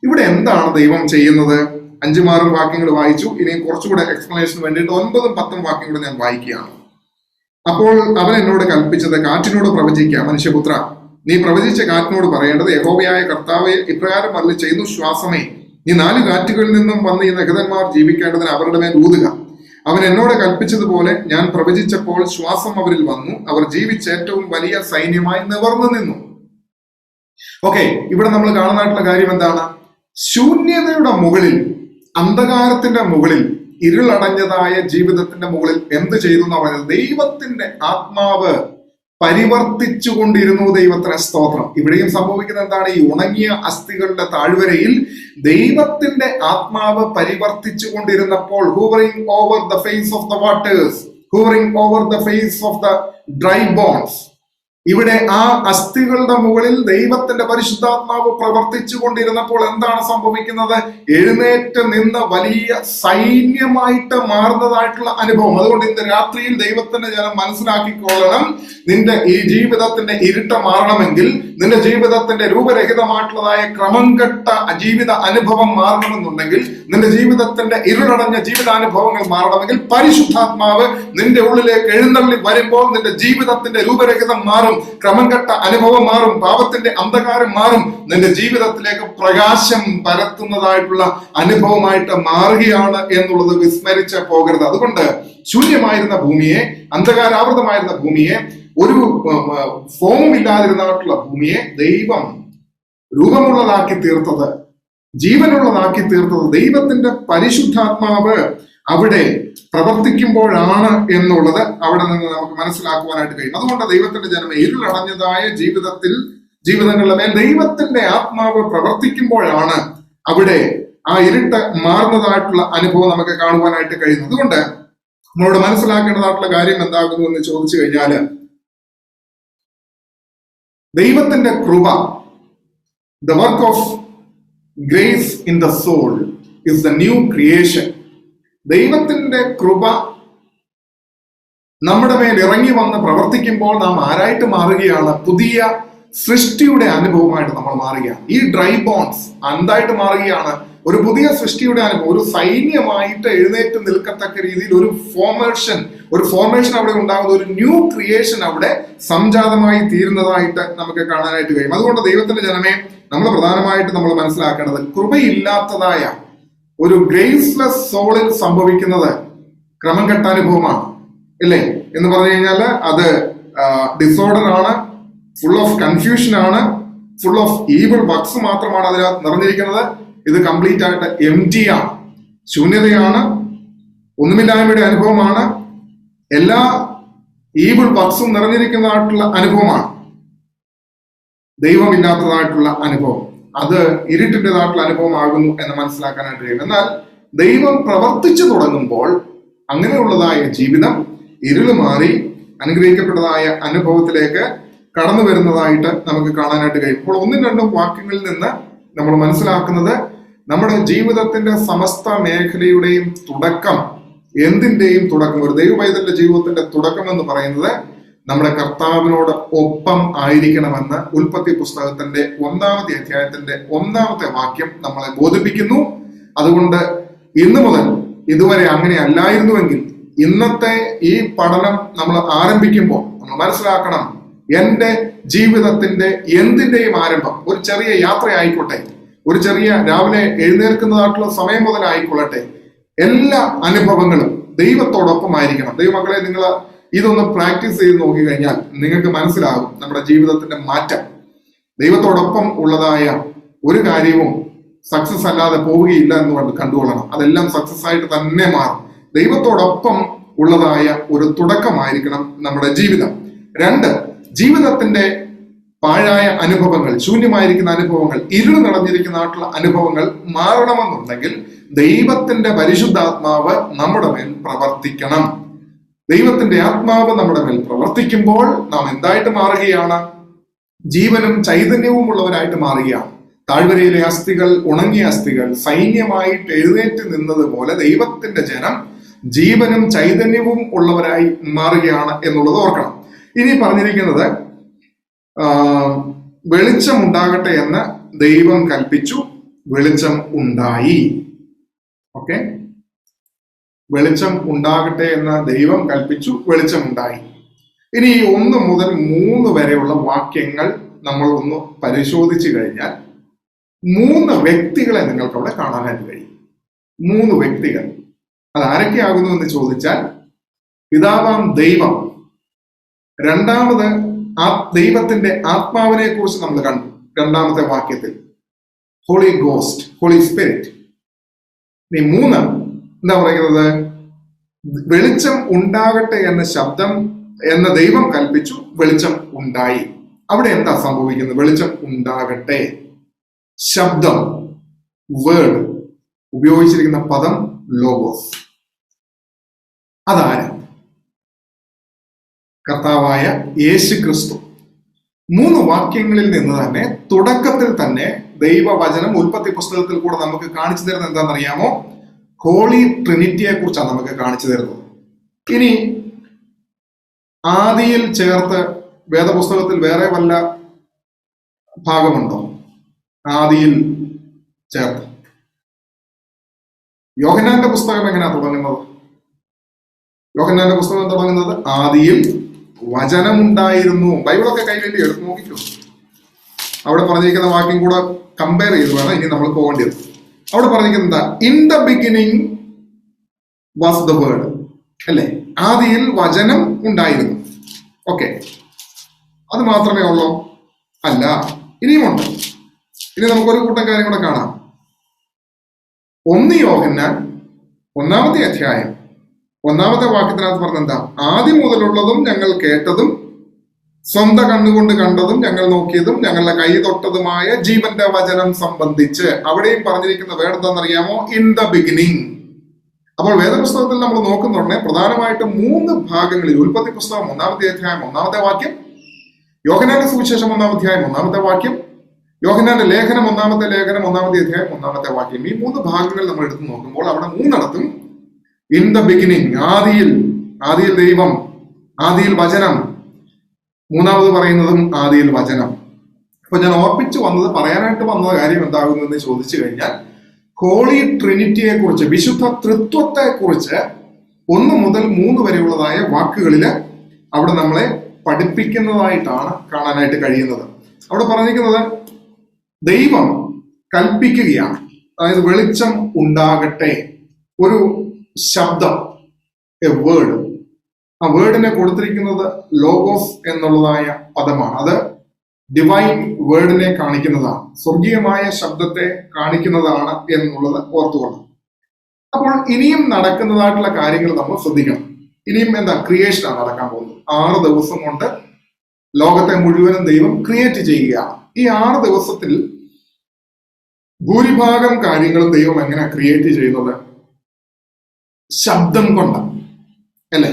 ഇവിടെ എന്താണ് ദൈവം ചെയ്യുന്നത്? 5-6 വാക്യങ്ങൾ വായിച്ചു. ഇനി കുറച്ചുകൂടെ എക്സ്പ്ലനേഷന് വേണ്ടിയിട്ട് 9-10 വാക്യങ്ങൾ ഞാൻ വായിക്കുകയാണ്. അപ്പോൾ അവൻ എന്നോട് കൽപ്പിച്ചത്: കാറ്റിനോട് പ്രവചിക്കുക, മനുഷ്യപുത്ര, നീ പ്രവചിച്ച കാറ്റിനോട് പറയേണ്ടത്: യഹോവയായ കർത്താവ് ഇപ്രകാരം അരുളി ചെയ്യുന്നു, ശ്വാസമേ, നീ 4 കാറ്റുകളിൽ നിന്നും വന്ന് ഈ നഗരന്മാർ ജീവിക്കേണ്ടതിന് അവരുടെ മേൽ ഊതുക. അവൻ എന്നോട് കൽപ്പിച്ചതുപോലെ ഞാൻ പ്രവചിച്ചപ്പോൾ ശ്വാസം അവരിൽ വന്നു. അവർ ജീവിച്ച് ഏറ്റവും വലിയ സൈന്യമായി നിവർന്നു നിന്നു. ഓക്കെ, ഇവിടെ നമ്മൾ കാണുന്നതായിട്ടുള്ള കാര്യം എന്താണ്? ശൂന്യതയുടെ മുകളിൽ, അന്ധകാരത്തിന്റെ മുകളിൽ, ഇരുളടഞ്ഞതായ ജീവിതത്തിന്റെ മുകളിൽ എന്ത് ചെയ്തു എന്ന് പറയുന്നത്? ദൈവത്തിന്റെ ആത്മാവ് പരിവർത്തിച്ചു കൊണ്ടിരുന്നു. ദൈവത്തിന് സ്തോത്രം. ഇവിടെയും സംഭവിക്കുന്നത് എന്താണ്? ഈ ഉണങ്ങിയ അസ്ഥികളുടെ താഴ്വരയിൽ ദൈവത്തിന്റെ ആത്മാവ് പരിവർത്തിച്ചു കൊണ്ടിരുന്നപ്പോൾ, hovering over the face of the waters, hovering over the face of the dry bones, ഇവിടെ ആ അസ്ഥികളുടെ മുകളിൽ ദൈവത്തിന്റെ പരിശുദ്ധാത്മാവ് പ്രവർത്തിച്ചു കൊണ്ടിരുന്നപ്പോൾ എന്താണ് സംഭവിക്കുന്നത്? എഴുന്നേറ്റ് നിന്ന് വലിയ സൈന്യമായിട്ട് മാറുന്നതായിട്ടുള്ള അനുഭവം. അതുകൊണ്ട് ഇന്ന് രാത്രിയിൽ ദൈവത്തിന്റെ ജനം മനസ്സിലാക്കിക്കൊള്ളണം, നിന്റെ ഈ ജീവിതത്തിന്റെ ഇരുട്ട് മാറണമെങ്കിൽ, നിന്റെ ജീവിതത്തിന്റെ രൂപരഹിതമായിട്ടുള്ളതായ ക്രമം കെട്ട ജീവിത അനുഭവം മാറണമെന്നുണ്ടെങ്കിൽ നിന്റെ ജീവിതത്തിന്റെ ഇരുളടഞ്ഞ ജീവിതാനുഭവങ്ങൾ മാറണമെങ്കിൽ പരിശുദ്ധാത്മാവ് നിന്റെ ഉള്ളിലേക്ക് എഴുന്നള്ളി വരുമ്പോൾ നിന്റെ ജീവിതത്തിന്റെ രൂപരഹിതം മാറും, ക്രമം കെട്ട അനുഭവം മാറും, പാപത്തിന്റെ അന്ധകാരം മാറും, നിന്റെ ജീവിതത്തിലേക്ക് പ്രകാശം പരത്തുന്നതായിട്ടുള്ള അനുഭവമായിട്ട് മാറുകയാണ് എന്നുള്ളത് വിസ്മരിച്ച് പോകരുത്. അതുകൊണ്ട് ശൂന്യമായിരുന്ന ഭൂമിയെ, അന്ധകാരാവൃതമായിരുന്ന ഭൂമിയെ, ഒരു ഫോമും ഇല്ലാതിരുന്നിട്ടുള്ള ഭൂമിയെ ദൈവം രൂപമുള്ളതാക്കി തീർത്തത്, ജീവനുള്ളതാക്കി തീർത്തത് ദൈവത്തിന്റെ പരിശുദ്ധാത്മാവ് അവിടെ പ്രവർത്തിക്കുമ്പോഴാണ് എന്നുള്ളത് അവിടെ നിന്ന് നമുക്ക് മനസ്സിലാക്കുവാനായിട്ട് കഴിയും. അതുകൊണ്ട് ദൈവത്തിന്റെ ജനമേ, ഇരുളടഞ്ഞതായ ജീവിതങ്ങളുടെ മേൽ ദൈവത്തിന്റെ ആത്മാവ് പ്രവർത്തിക്കുമ്പോഴാണ് അവിടെ ആ ഇരുട്ട് മാറുന്നതായിട്ടുള്ള അനുഭവം നമുക്ക് കാണുവാനായിട്ട് കഴിയുന്നത്. അതുകൊണ്ട് നമ്മളോട് മനസ്സിലാക്കേണ്ടതായിട്ടുള്ള കാര്യം എന്താകുന്നു എന്ന് ചോദിച്ചു കഴിഞ്ഞാല്, ദൈവത്തിന്റെ കൃപ, the work of grace in the soul is the new creation. ദൈവത്തിന്റെ കൃപ നമ്മുടെ മേൽ ഇറങ്ങി വന്ന് പ്രവർത്തിക്കുമ്പോൾ നാം ആരായിട്ട് മാറുകയാണ്? പുതിയ സൃഷ്ടിയുടെ അനുഭവമായിട്ട് നമ്മൾ മാറുകയാണ്. ഈ ഡ്രൈ ബോൺസ് എന്തായിട്ട് മാറുകയാണ്? ഒരു പുതിയ സൃഷ്ടിയുടെ അനുഭവം, ഒരു സൈന്യമായിട്ട് എഴുന്നേറ്റ് നിൽക്കത്തക്ക രീതിയിൽ ഒരു ഫോർമേഷൻ അവിടെ ഉണ്ടാകുന്ന ഒരു ന്യൂ ക്രിയേഷൻ അവിടെ സംജാതമായി തീരുന്നതായിട്ട് നമുക്ക് കാണാനായിട്ട് കഴിയും. അതുകൊണ്ട് ദൈവത്തിന്റെ ജനമേ, നമ്മൾ പ്രധാനമായിട്ട് നമ്മൾ മനസ്സിലാക്കേണ്ടത്, കൃപയില്ലാത്തതായ ഒരു ഗ്രേസ്ലെസ് സോളിൽ സംഭവിക്കുന്നത് ക്രമം കെട്ട അനുഭവമാണ്, ഇല്ലേ എന്ന് പറഞ്ഞു കഴിഞ്ഞാൽ അത് ഡിസോർഡർ ആണ്, ഫുൾ ഓഫ് കൺഫ്യൂഷൻ ആണ്, ഫുൾ ഓഫ് ഈവിൾ വർക്ക്സ് മാത്രമാണ് അതിനകത്ത് നിറഞ്ഞിരിക്കുന്നത്. ഇത് കംപ്ലീറ്റ് ആയിട്ട് എംപ്റ്റി ആണ്, ശൂന്യതയാണ്, ഒന്നുമില്ലായ്മയുടെ അനുഭവമാണ്, എല്ലാ ഈവിൾ വർക്ക്സും നിറഞ്ഞിരിക്കുന്നതായിട്ടുള്ള അനുഭവമാണ്. ദൈവമില്ലാത്തതായിട്ടുള്ള അനുഭവം, അത് ഇരുട്ടിൻ്റെതായിട്ടുള്ള അനുഭവമാകുന്നു എന്ന് മനസ്സിലാക്കാനായിട്ട് കഴിയും. എന്നാൽ ദൈവം പ്രവർത്തിച്ചു തുടങ്ങുമ്പോൾ അങ്ങനെയുള്ളതായ ജീവിതം ഇരുള് മാറി അനുഗ്രഹിക്കപ്പെട്ടതായ അനുഭവത്തിലേക്ക് കടന്നു വരുന്നതായിട്ട് നമുക്ക് കാണാനായിട്ട് കഴിയും. അപ്പോൾ ഒന്നും രണ്ടും വാക്യങ്ങളിൽ നിന്ന് നമ്മൾ മനസ്സിലാക്കുന്നത്, നമ്മുടെ ജീവിതത്തിന്റെ സമസ്ത മേഖലയുടെയും തുടക്കം, എന്തിന്റെയും തുടക്കം, ഒരു ദൈവപൈതലിന്റെ ജീവിതത്തിന്റെ തുടക്കം എന്ന് പറയുന്നത് നമ്മുടെ കർത്താവിനോട് ഒപ്പം ആയിരിക്കണമെന്ന് ഉൽപ്പത്തി പുസ്തകത്തിന്റെ 1-ാമത്തെ അധ്യായത്തിന്റെ 1-ാമത്തെ വാക്യം നമ്മളെ ബോധിപ്പിക്കുന്നു. അതുകൊണ്ട് ഇന്നു മുതൽ, ഇതുവരെ അങ്ങനെ അല്ലായിരുന്നുവെങ്കിൽ, ഇന്നത്തെ ഈ പഠനം നമ്മൾ ആരംഭിക്കുമ്പോൾ നമ്മൾ മനസ്സിലാക്കണം, എന്റെ ജീവിതത്തിന്റെ എന്തിന്റെയും ആരംഭം ഒരു ചെറിയ യാത്ര ആയിക്കോട്ടെ, ഒരു ചെറിയ രാവിലെ എഴുന്നേൽക്കുന്നതായിട്ടുള്ള സമയം മുതൽ ആയിക്കൊള്ളട്ടെ, എല്ലാ അനുഭവങ്ങളും ദൈവത്തോടൊപ്പം ആയിരിക്കണം. ദൈവമക്കളെ, നിങ്ങൾ ഇതൊന്ന് പ്രാക്ടീസ് ചെയ്ത് നോക്കി കഴിഞ്ഞാൽ നിങ്ങൾക്ക് മനസ്സിലാകും നമ്മുടെ ജീവിതത്തിന്റെ മാറ്റം. ദൈവത്തോടൊപ്പം ഉള്ളതായ ഒരു കാര്യവും സക്സസ് അല്ലാതെ പോവുകയില്ല എന്ന് കണ്ടുകൊള്ളണം. അതെല്ലാം സക്സസ് ആയിട്ട് തന്നെ മാറും. ദൈവത്തോടൊപ്പം ഉള്ളതായ ഒരു തുടക്കമായിരിക്കണം നമ്മുടെ ജീവിതം. 2, ജീവിതത്തിന്റെ പാഴായ അനുഭവങ്ങൾ, ശൂന്യമായിരിക്കുന്ന അനുഭവങ്ങൾ, ഇരുൾ നിറഞ്ഞിരിക്കുന്നതായിട്ടുള്ള അനുഭവങ്ങൾ മാറണമെന്നുണ്ടെങ്കിൽ ദൈവത്തിന്റെ പരിശുദ്ധാത്മാവ് നമ്മുടെ മേൽ പ്രവർത്തിക്കണം. ദൈവത്തിന്റെ ആത്മാവ് നമ്മുടെ മേൽ പ്രവർത്തിക്കുമ്പോൾ നാം എന്തായിട്ട് മാറുകയാണ്? ജീവനും ചൈതന്യവും ഉള്ളവരായിട്ട് മാറുകയാണ്. താഴ്വരയിലെ അസ്ഥികൾ, ഉണങ്ങിയ അസ്ഥികൾ സൈന്യമായിട്ട് എഴുന്നേറ്റ് നിന്നതുപോലെ ദൈവത്തിന്റെ ജനം ജീവനും ചൈതന്യവും ഉള്ളവരായി മാറുകയാണ് എന്നുള്ളത് ഓർക്കണം. ഇനി പറഞ്ഞിരിക്കുന്നത്, വെളിച്ചം ഉണ്ടാകട്ടെ എന്ന് ദൈവം കൽപ്പിച്ചു, വെളിച്ചം ഉണ്ടായി. ഓക്കെ, വെളിച്ചം ഉണ്ടാകട്ടെ എന്ന് ദൈവം കൽപ്പിച്ചു, വെളിച്ചം ഉണ്ടായി. ഇനി 1 മുതൽ 3 വരെയുള്ള വാക്യങ്ങൾ നമ്മൾ ഒന്ന് പരിശോധിച്ചു കഴിഞ്ഞാൽ 3 വ്യക്തികളെ നിങ്ങൾക്ക് അവിടെ കാണാനായിട്ട് കഴിയും. 3 വ്യക്തികൾ. അത് ആരൊക്കെയാകുന്നു എന്ന് ചോദിച്ചാൽ, പിതാവാം ദൈവം, രണ്ടാമത് ആ ദൈവത്തിന്റെ ആത്മാവിനെ കുറിച്ച് നമ്മൾ കണ്ടു 2-ാമത്തെ വാക്യത്തിൽ, ഹോളി ഗോസ്റ്റ്, ഹോളി സ്പിരിറ്റ്. ഇനി 3 എന്താ പറയുന്നത്? വെളിച്ചം ഉണ്ടാകട്ടെ എന്ന ശബ്ദം എന്ന ദൈവം കൽപ്പിച്ചു, വെളിച്ചം ഉണ്ടായി. അവിടെ എന്താ സംഭവിക്കുന്നത്? വെളിച്ചം ഉണ്ടാകട്ടെ, ശബ്ദം, വേർഡ്, ഉപയോഗിച്ചിരിക്കുന്ന പദം ലോഗോസ്. അതാര്? കർത്താവായ യേശു ക്രിസ്തു. 3 വാക്യങ്ങളിൽ നിന്ന് തന്നെ, തുടക്കത്തിൽ തന്നെ ദൈവവചനം ഉൽപ്പത്തി പുസ്തകത്തിൽ കൂടെ നമുക്ക് കാണിച്ചു തരുന്നത് എന്താണെന്നറിയാമോ? ഹോളി ട്രിനിറ്റിയെ കുറിച്ചാണ് നമുക്ക് കാണിച്ചു തരുന്നത്. ഇനി ആദിയിൽ ചേർത്ത് വേദപുസ്തകത്തിൽ വേറെ വല്ല ഭാഗമുണ്ടോ? ആദിയിൽ ചേർത്ത് യോഹന്നാന്റെ പുസ്തകം എങ്ങനെയാ തുടങ്ങുന്നത്? യോഹന്നാന്റെ പുസ്തകം തുടങ്ങുന്നത് ആദിയിൽ വചനമുണ്ടായിരുന്നു. ബൈബിളൊക്കെ കയ്യിൽ എടുത്ത് നോക്കിക്കോ. അവിടെ പറഞ്ഞിരിക്കുന്ന വാക്യം കൂടെ കമ്പയർ ചെയ്ത് വേണം ഇനി നമ്മൾ പോകേണ്ടത്. അവിടെ പറഞ്ഞിരിക്കുന്നത് in the beginning was the word, അല്ലേ? ആദിയിൽ വചനം ഉണ്ടായിരുന്നു. ഓക്കെ, അത് മാത്രമേ ഉള്ളൂ? അല്ല, ഇനിയുമുണ്ട്. ഇനി നമുക്കൊരു കൂട്ടം കാര്യം കൂടെ കാണാം. 1 യോഹന്നാൻ 1-ാമത്തെ അധ്യായം 1-ാമത്തെ വാക്യത്തിനകത്ത് പറഞ്ഞെന്താ? ആദ്യം മുതലുള്ളതും ഞങ്ങൾ കേട്ടതും സ്വന്തം കണ്ണുകൊണ്ട് കണ്ടതും ഞങ്ങൾ നോക്കിയതും ഞങ്ങളുടെ കൈ തൊട്ടതുമായ ജീവന്റെ വചനം സംബന്ധിച്ച്. അവിടെയും പറഞ്ഞിരിക്കുന്ന വേർഡ് എന്താണെന്നറിയാമോ? In the beginning. അപ്പോൾ വേദപുസ്തകത്തിൽ നമ്മൾ നോക്കുന്നുണ്ടെ പ്രധാനമായിട്ടും 3 ഭാഗങ്ങളിൽ: ഉൽപ്പത്തി പുസ്തകം 1-ാമത്തെ അധ്യായം 1-ാമത്തെ വാക്യം, യോഹന്നാന്റെ സുവിശേഷം 1-ാം അധ്യായം 1-ാമത്തെ വാക്യം, യോഹന്നാന്റെ ലേഖനം 1-ാമത്തെ ലേഖനം 1-ാമത്തെ അധ്യായം 1-ാമത്തെ വാക്യം. ഈ 3 ഭാഗങ്ങൾ നമ്മൾ എടുത്തു നോക്കുമ്പോൾ അവിടെ 3 ഇൻ ദ ബിഗിനിങ്, ആദിയിൽ ദൈവം, ആദിയിൽ വചനം. 3-ാമത് പറയുന്നതും ആദിയിൽ വചനം. അപ്പൊ ഞാൻ ഓർപ്പിച്ചു വന്നത്, പറയാനായിട്ട് വന്ന കാര്യം എന്താകുന്നു ചോദിച്ചു കഴിഞ്ഞാൽ, ഹോളി ട്രിനിറ്റിയെ കുറിച്ച്, വിശുദ്ധ തൃത്വത്തെ കുറിച്ച് 1 മുതൽ 3 വരെയുള്ളതായ വാക്കുകളിൽ അവിടെ നമ്മളെ പഠിപ്പിക്കുന്നതായിട്ടാണ് കാണാനായിട്ട് കഴിയുന്നത്. അവിടെ പറഞ്ഞിരിക്കുന്നത് ദൈവം കൽപ്പിക്കുകയാണ്, അതായത് വെളിച്ചം ഉണ്ടാകട്ടെ. ഒരു ശബ്ദം, എ വേർഡ്. ആ വേർഡിനെ കൊടുത്തിരിക്കുന്നത് ലോഗോസ് എന്നുള്ളതായ പദമാണ്. അത് ഡിവൈൻ വേർഡിനെ കാണിക്കുന്നതാണ്, സ്വർഗീയമായ ശബ്ദത്തെ കാണിക്കുന്നതാണ് എന്നുള്ളത് ഓർത്തുകൊണ്ട്. അപ്പോൾ ഇനിയും നടക്കുന്നതായിട്ടുള്ള കാര്യങ്ങൾ നമ്മൾ ശ്രദ്ധിക്കണം. ഇനിയും എന്താ? ക്രിയേഷനാണ് നടക്കാൻ പോകുന്നത്. 6 ദിവസം കൊണ്ട് ലോകത്തെ മുഴുവനും ദൈവം ക്രിയേറ്റ് ചെയ്യുകയാണ്. ഈ 6 ദിവസത്തിൽ ഭൂരിഭാഗം കാര്യങ്ങളും ദൈവം എങ്ങനെ ക്രിയേറ്റ് ചെയ്യുന്നത്? ശബ്ദം കൊണ്ടാണ്, അല്ലേ?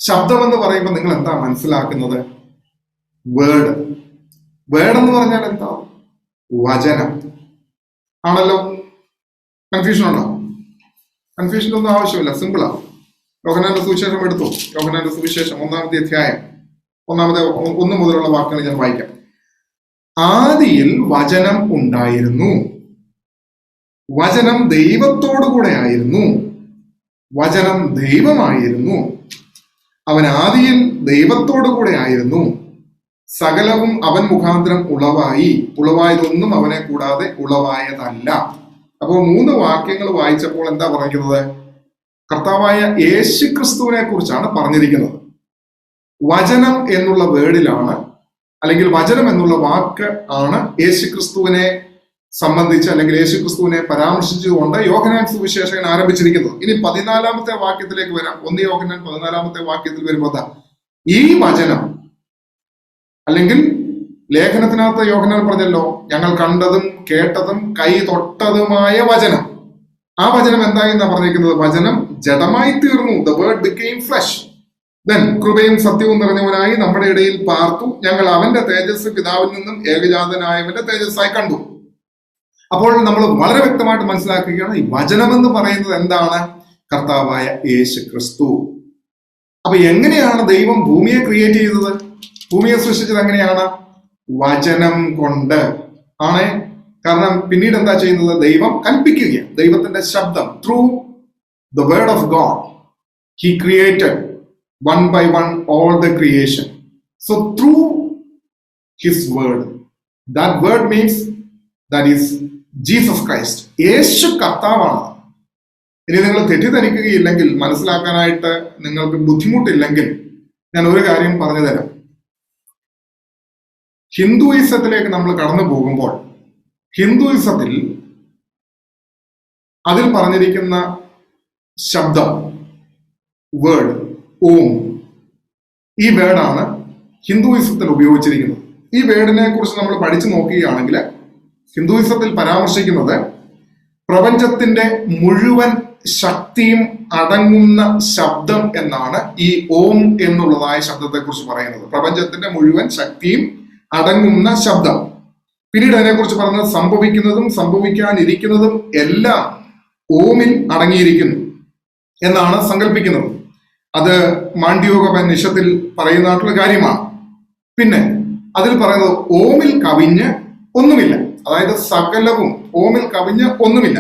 ശബ്ദം എന്ന് പറയുമ്പോൾ നിങ്ങൾ എന്താ മനസ്സിലാക്കുന്നത്? വേർഡ്. വേർഡ് എന്ന് പറഞ്ഞാൽ എന്താ? വചനം ആണല്ലോ. കൺഫ്യൂഷൻ ഉണ്ടോ? കൺഫ്യൂഷൻ ഒന്നും ആവശ്യമില്ല, സിമ്പിളാ. യോഹന്നാന്റെ സുവിശേഷം എടുത്തു. യോഹന്നാന്റെ സുവിശേഷം 1-ാമത്തെ അധ്യായം 1 മുതലുള്ള വാക്കുകൾ ഞാൻ വായിക്കാം. ആദിയിൽ വചനം ഉണ്ടായിരുന്നു, വചനം ദൈവത്തോടു കൂടെ ആയിരുന്നു, വചനം ദൈവമായിരുന്നു, അവൻ ആദിയിൽ ദൈവത്തോടു കൂടെ ആയിരുന്നു, സകലവും അവൻ മുഖാന്തരം ഉളവായതൊന്നും അവനെ കൂടാതെ ഉളവായതല്ല. അപ്പോൾ 3 വാക്യങ്ങൾ വായിച്ചപ്പോൾ എന്താ പറഞ്ഞിരിക്കുന്നത്? കർത്താവായ യേശു ക്രിസ്തുവിനെ കുറിച്ചാണ് പറഞ്ഞിരിക്കുന്നത്. വചനം എന്നുള്ള വേർഡിലാണ്, അല്ലെങ്കിൽ വചനം എന്നുള്ള വാക്ക് ആണ് യേശു ക്രിസ്തുവിനെ സംബന്ധിച്ച്, അല്ലെങ്കിൽ യേശു ക്രിസ്തുവിനെ പരാമർശിച്ചുകൊണ്ട് യോഹന്നാൻ സുവിശേഷകൻ ആരംഭിച്ചിരിക്കുന്നത്. ഇനി 14-ാമത്തെ വാക്യത്തിലേക്ക് വരാം. 1 യോഹന്നാൻ 14-ാമത്തെ വാക്യത്തിൽ വരുമ്പോൾ ഈ വചനം, അല്ലെങ്കിൽ ലേഖനത്തിനകത്ത് യോഹന്നാൻ പറഞ്ഞല്ലോ, ഞങ്ങൾ കണ്ടതും കേട്ടതും കൈ തൊട്ടതുമായ വചനം. ആ വചനം എന്തായെന്നാ പറഞ്ഞിരിക്കുന്നത്? വചനം ജഡമായി തീർന്നു. The word became flesh. Then കൃപയും സത്യവും നിറഞ്ഞവനായി നമ്മുടെ ഇടയിൽ പാർത്തു. ഞങ്ങൾ അവന്റെ തേജസ് പിതാവിൽ നിന്നും ഏകജാതനായവന്റെ തേജസ്സായി കണ്ടു. അപ്പോൾ നമ്മൾ വളരെ വ്യക്തമായിട്ട് മനസ്സിലാക്കുകയാണ്, ഈ വചനം എന്ന് പറയുന്നത് എന്താണ്? കർത്താവായ യേശു ക്രിസ്തു. അപ്പൊ എങ്ങനെയാണ് ദൈവം ഭൂമിയെ ക്രിയേറ്റ് ചെയ്തത്? ഭൂമിയെ സൃഷ്ടിച്ചത് എങ്ങനെയാണ്? വചനം കൊണ്ട് ആണ്. കാരണം പിന്നീട് എന്താ ചെയ്യുന്നത്? ദൈവം കൽപ്പിക്കുകയാണ്. ദൈവത്തിന്റെ ശബ്ദം, through the word of God he created one by one all the creation. So through his word, that word means that is Jesus Christ. യേശു കർത്താവാണ്. ഇനി നിങ്ങൾ തെറ്റിദ്ധരിക്കുകയില്ലെങ്കിൽ, മനസ്സിലാക്കാനായിട്ട് നിങ്ങൾക്ക് ബുദ്ധിമുട്ടില്ലെങ്കിൽ ഞാൻ ഒരു കാര്യം പറഞ്ഞു തരാം. ഹിന്ദുയിസത്തിലേക്ക് നമ്മൾ കടന്നു പോകുമ്പോൾ, ഹിന്ദുയിസത്തിൽ അതിൽ പറഞ്ഞിരിക്കുന്ന ശബ്ദം, വേർഡ്, ഓം, ഈ വേർഡാണ് ഹിന്ദുയിസത്തിൽ ഉപയോഗിച്ചിരിക്കുന്നത്. ഈ വേർഡിനെ കുറിച്ച് നമ്മൾ പഠിച്ചു നോക്കുകയാണെങ്കിൽ ഹിന്ദുയിസത്തിൽ പരാമർശിക്കുന്നത് പ്രപഞ്ചത്തിന്റെ മുഴുവൻ ശക്തിയും അടങ്ങുന്ന ശബ്ദം എന്നാണ് ഈ ഓം എന്നുള്ളതായ ശബ്ദത്തെ കുറിച്ച് പറയുന്നത്. പ്രപഞ്ചത്തിന്റെ മുഴുവൻ ശക്തിയും അടങ്ങുന്ന ശബ്ദം. പിന്നീട് അതിനെക്കുറിച്ച് പറഞ്ഞത് സംഭവിക്കുന്നതും സംഭവിക്കാനിരിക്കുന്നതും എല്ലാം ഓമിൽ അടങ്ങിയിരിക്കുന്നു എന്നാണ് സങ്കല്പിക്കുന്നത്. അത് മാണ്ഡ്യോപനിഷത്തിൽ പറയുന്നതായിട്ടുള്ള കാര്യമാണ്. പിന്നെ അതിൽ പറയുന്നത് ഓമിൽ കവിഞ്ഞ് ഒന്നുമില്ല, അതായത് സകലവും ഓമിൽ കവിഞ്ഞ് ഒന്നുമില്ല.